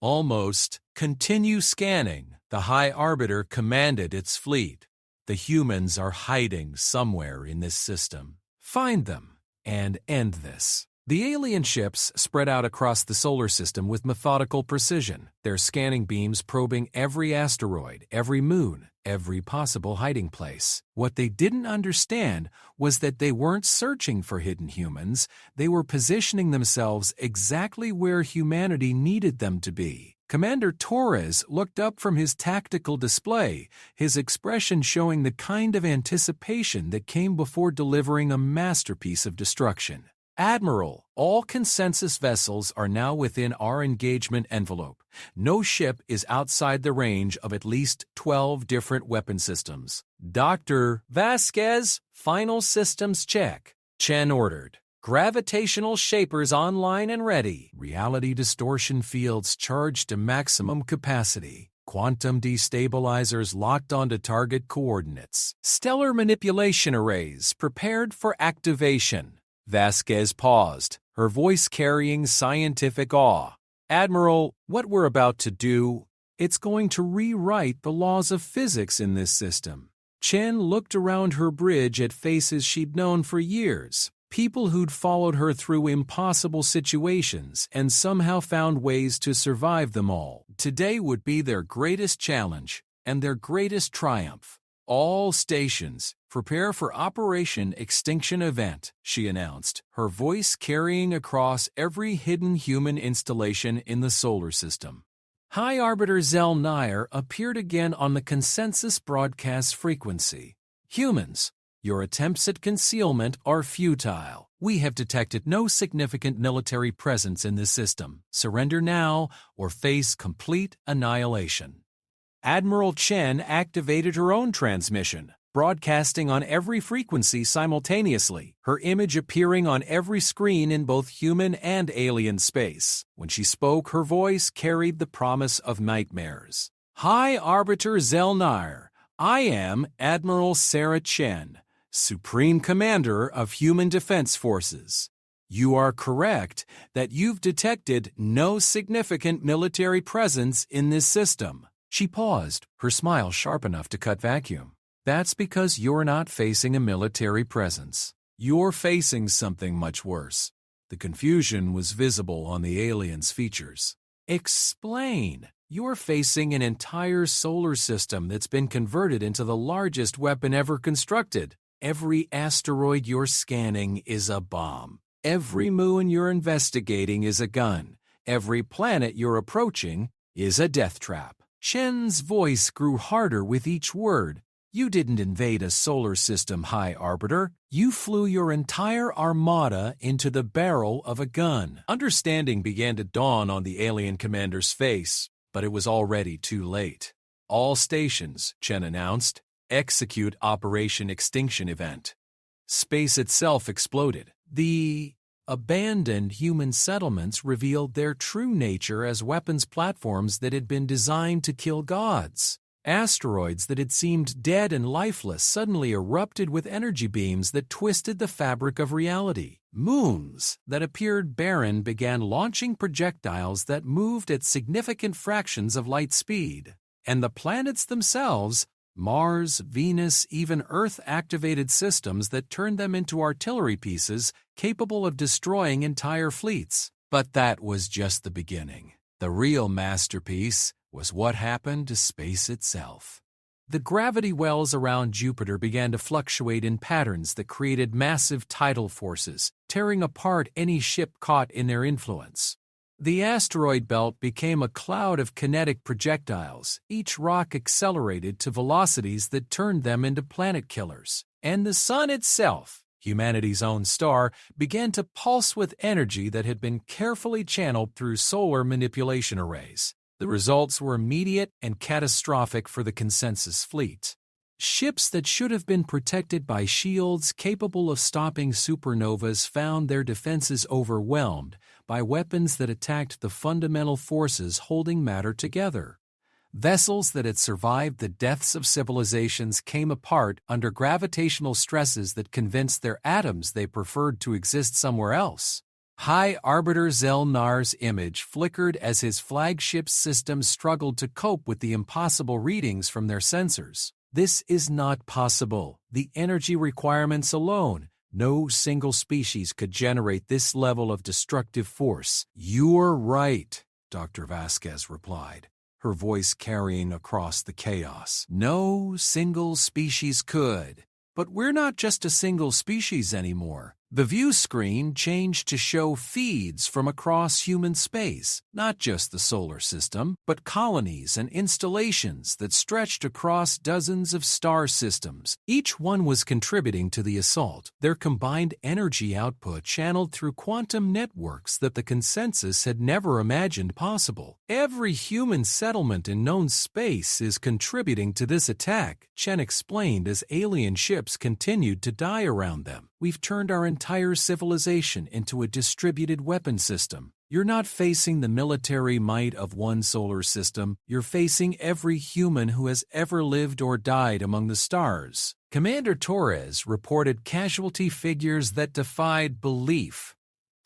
Almost. Continue scanning, the High Arbiter commanded its fleet. The humans are hiding somewhere in this system. Find them and end this. The alien ships spread out across the solar system with methodical precision, their scanning beams probing every asteroid, every moon, every possible hiding place. What they didn't understand was that they weren't searching for hidden humans, they were positioning themselves exactly where humanity needed them to be. Commander Torres looked up from his tactical display, his expression showing the kind of anticipation that came before delivering a masterpiece of destruction. Admiral, all consensus vessels are now within our engagement envelope. No ship is outside the range of at least 12 different weapon systems. Dr. Vasquez, final systems check. Chen ordered. Gravitational shapers online and ready. Reality distortion fields charged to maximum capacity. Quantum destabilizers locked onto target coordinates. Stellar manipulation arrays prepared for activation. Vasquez paused, her voice carrying scientific awe. Admiral, what we're about to do, it's going to rewrite the laws of physics in this system. Chen looked around her bridge at faces she'd known for years, people who'd followed her through impossible situations and somehow found ways to survive them all. Today would be their greatest challenge and their greatest triumph. All stations, prepare for Operation Extinction Event, she announced, her voice carrying across every hidden human installation in the solar system. High Arbiter Zell Nair appeared again on the consensus broadcast frequency. Humans, your attempts at concealment are futile. We have detected no significant military presence in this system. Surrender now or face complete annihilation. Admiral Chen activated her own transmission, broadcasting on every frequency simultaneously, her image appearing on every screen in both human and alien space. When she spoke, her voice carried the promise of nightmares. High Arbiter Zell Nair, I am Admiral Sarah Chen, Supreme Commander of Human Defense Forces. You are correct that you've detected no significant military presence in this system. She paused, her smile sharp enough to cut vacuum. That's because you're not facing a military presence. You're facing something much worse. The confusion was visible on the alien's features. Explain. You're facing an entire solar system that's been converted into the largest weapon ever constructed. Every asteroid you're scanning is a bomb. Every moon you're investigating is a gun. Every planet you're approaching is a death trap. Chen's voice grew harder with each word. You didn't invade a solar system, High Arbiter. You flew your entire armada into the barrel of a gun. Understanding began to dawn on the alien commander's face, but it was already too late. All stations, Chen announced, execute Operation Extinction Event. Space itself exploded. The abandoned human settlements revealed their true nature as weapons platforms that had been designed to kill gods. Asteroids that had seemed dead and lifeless suddenly erupted with energy beams that twisted the fabric of reality. Moons that appeared barren began launching projectiles that moved at significant fractions of light speed. And the planets themselves, Mars, Venus, even Earth-activated systems that turned them into artillery pieces capable of destroying entire fleets. But that was just the beginning. The real masterpiece was what happened to space itself. The gravity wells around Jupiter began to fluctuate in patterns that created massive tidal forces, tearing apart any ship caught in their influence. The asteroid belt became a cloud of kinetic projectiles, each rock accelerated to velocities that turned them into planet killers. And the sun itself, humanity's own star, began to pulse with energy that had been carefully channeled through solar manipulation arrays. The results were immediate and catastrophic for the consensus fleet. Ships that should have been protected by shields capable of stopping supernovas found their defenses overwhelmed by weapons that attacked the fundamental forces holding matter together. Vessels that had survived the deaths of civilizations came apart under gravitational stresses that convinced their atoms they preferred to exist somewhere else. High Arbiter Zelnar's image flickered as his flagship system struggled to cope with the impossible readings from their sensors. This is not possible. The energy requirements alone. No single species could generate this level of destructive force. You're right, Dr. Vasquez replied, her voice carrying across the chaos. No single species could. But we're not just a single species anymore. The view screen changed to show feeds from across human space, not just the solar system, but colonies and installations that stretched across dozens of star systems. Each one was contributing to the assault, their combined energy output channeled through quantum networks that the consensus had never imagined possible. Every human settlement in known space is contributing to this attack, Chen explained as alien ships continued to die around them. We've turned our entire civilization into a distributed weapon system. You're not facing the military might of one solar system, you're facing every human who has ever lived or died among the stars. Commander Torres reported casualty figures that defied belief.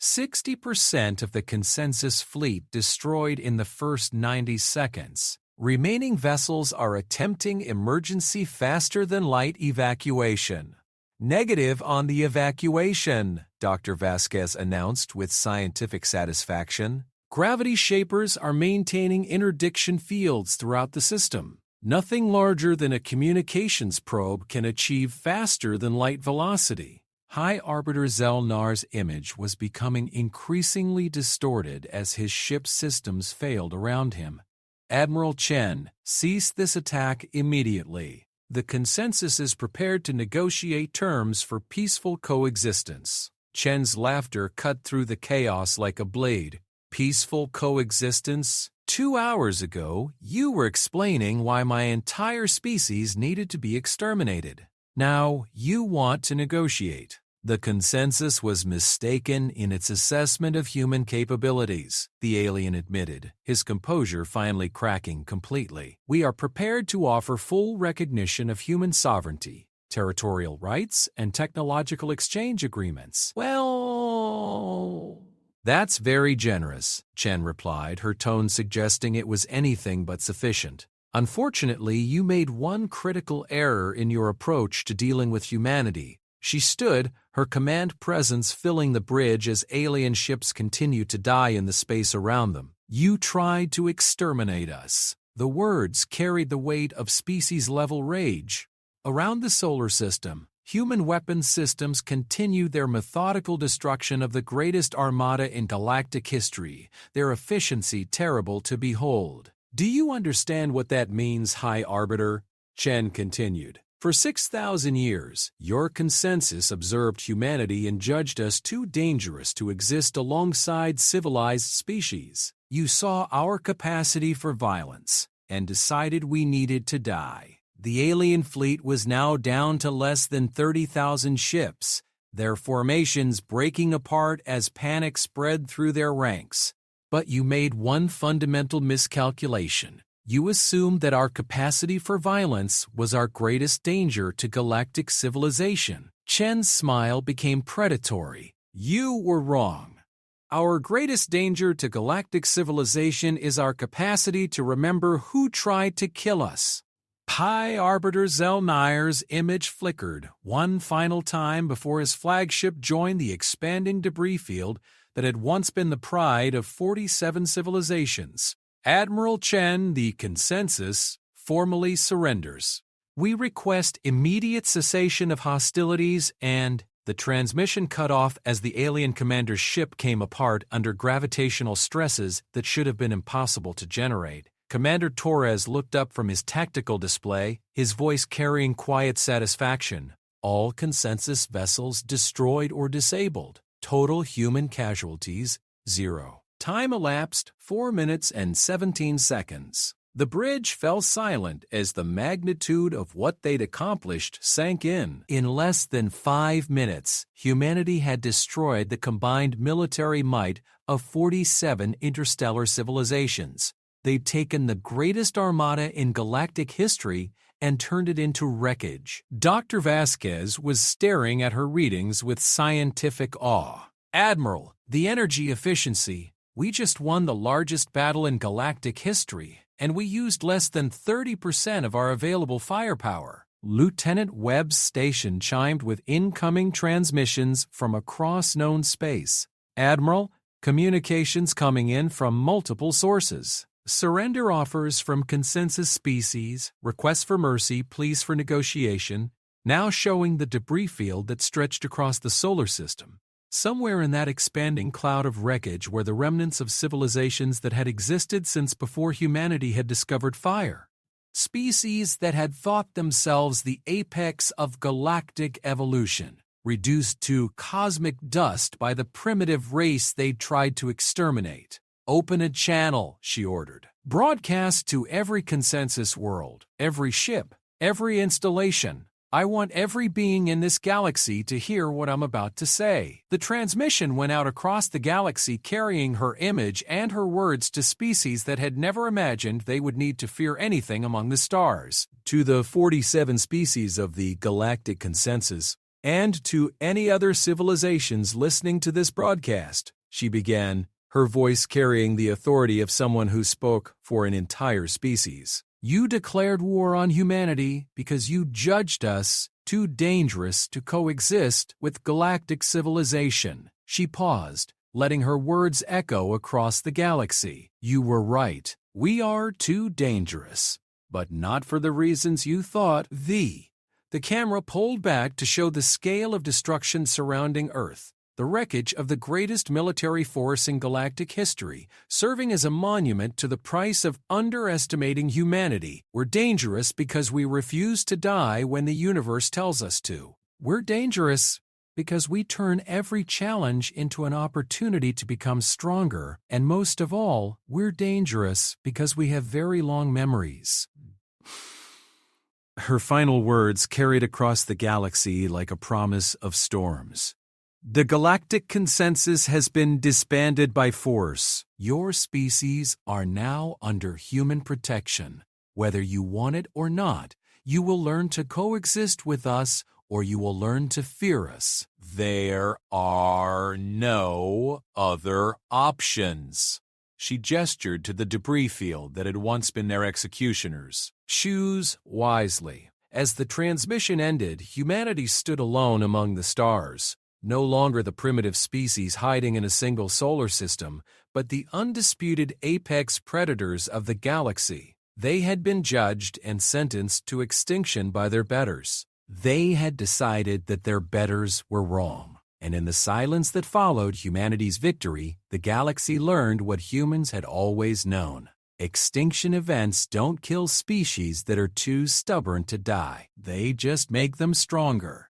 60% of the consensus fleet destroyed in the first 90 seconds. Remaining vessels are attempting emergency faster-than-light evacuation. Negative on the evacuation, Dr. Vasquez announced with scientific satisfaction. Gravity shapers are maintaining interdiction fields throughout the system. Nothing larger than a communications probe can achieve faster than light velocity. High Arbiter Zelnar's image was becoming increasingly distorted as his ship's systems failed around him. Admiral Chen, cease this attack immediately. The consensus is prepared to negotiate terms for peaceful coexistence. Chen's laughter cut through the chaos like a blade. Peaceful coexistence? 2 hours ago, you were explaining why my entire species needed to be exterminated. Now, you want to negotiate. The consensus was mistaken in its assessment of human capabilities, the alien admitted, his composure finally cracking completely. We are prepared to offer full recognition of human sovereignty, territorial rights, and technological exchange agreements. Well, that's very generous, Chen replied, her tone suggesting it was anything but sufficient. Unfortunately, you made one critical error in your approach to dealing with humanity. She stood, her command presence filling the bridge as alien ships continued to die in the space around them. You tried to exterminate us. The words carried the weight of species-level rage. Around the solar system, human weapons systems continued their methodical destruction of the greatest armada in galactic history, their efficiency terrible to behold. Do you understand what that means, High Arbiter? Chen continued. For 6,000 years, your consensus observed humanity and judged us too dangerous to exist alongside civilized species. You saw our capacity for violence and decided we needed to die. The alien fleet was now down to less than 30,000 ships, their formations breaking apart as panic spread through their ranks. But you made one fundamental miscalculation. You assumed that our capacity for violence was our greatest danger to galactic civilization. Chen's smile became predatory. You were wrong. Our greatest danger to galactic civilization is our capacity to remember who tried to kill us. High Arbiter Zelnar's image flickered one final time before his flagship joined the expanding debris field that had once been the pride of 47 civilizations. Admiral Chen, the consensus, formally surrenders. We request immediate cessation of hostilities and the transmission cut off as the alien commander's ship came apart under gravitational stresses that should have been impossible to generate. Commander Torres looked up from his tactical display, his voice carrying quiet satisfaction. All consensus vessels destroyed or disabled. Total human casualties, 0. Time elapsed 4 minutes and 17 seconds. The bridge fell silent as the magnitude of what they'd accomplished sank in. In less than 5 minutes, humanity had destroyed the combined military might of 47 interstellar civilizations. They'd taken the greatest armada in galactic history and turned it into wreckage. Dr. Vasquez was staring at her readings with scientific awe. Admiral, the energy efficiency. We just won the largest battle in galactic history, and we used less than 30% of our available firepower. Lieutenant Webb's station chimed with incoming transmissions from across known space. Admiral, communications coming in from multiple sources. Surrender offers from consensus species, requests for mercy, pleas for negotiation, now showing the debris field that stretched across the solar system. Somewhere in that expanding cloud of wreckage were the remnants of civilizations that had existed since before humanity had discovered fire. Species that had thought themselves the apex of galactic evolution, reduced to cosmic dust by the primitive race they'd tried to exterminate. "Open a channel," she ordered. "Broadcast to every consensus world, every ship, every installation. I want every being in this galaxy to hear what I'm about to say." The transmission went out across the galaxy carrying her image and her words to species that had never imagined they would need to fear anything among the stars. To the 47 species of the galactic consensus, and to any other civilizations listening to this broadcast, she began, her voice carrying the authority of someone who spoke for an entire species. "You declared war on humanity because you judged us too dangerous to coexist with galactic civilization." She paused, letting her words echo across the galaxy. "You were right. We are too dangerous, but not for the reasons you thought." The camera pulled back to show the scale of destruction surrounding Earth. The wreckage of the greatest military force in galactic history, serving as a monument to the price of underestimating humanity. "We're dangerous because we refuse to die when the universe tells us to. We're dangerous because we turn every challenge into an opportunity to become stronger. And most of all, we're dangerous because we have very long memories." Her final words carried across the galaxy like a promise of storms. "The galactic consensus has been disbanded by force. Your species are now under human protection. Whether you want it or not, you will learn to coexist with us or you will learn to fear us. There are no other options." She gestured to the debris field that had once been their executioners. "Choose wisely." As the transmission ended, humanity stood alone among the stars. No longer the primitive species hiding in a single solar system, but the undisputed apex predators of the galaxy. They had been judged and sentenced to extinction by their betters. They had decided that their betters were wrong. And in the silence that followed humanity's victory, the galaxy learned what humans had always known. Extinction events don't kill species that are too stubborn to die. They just make them stronger.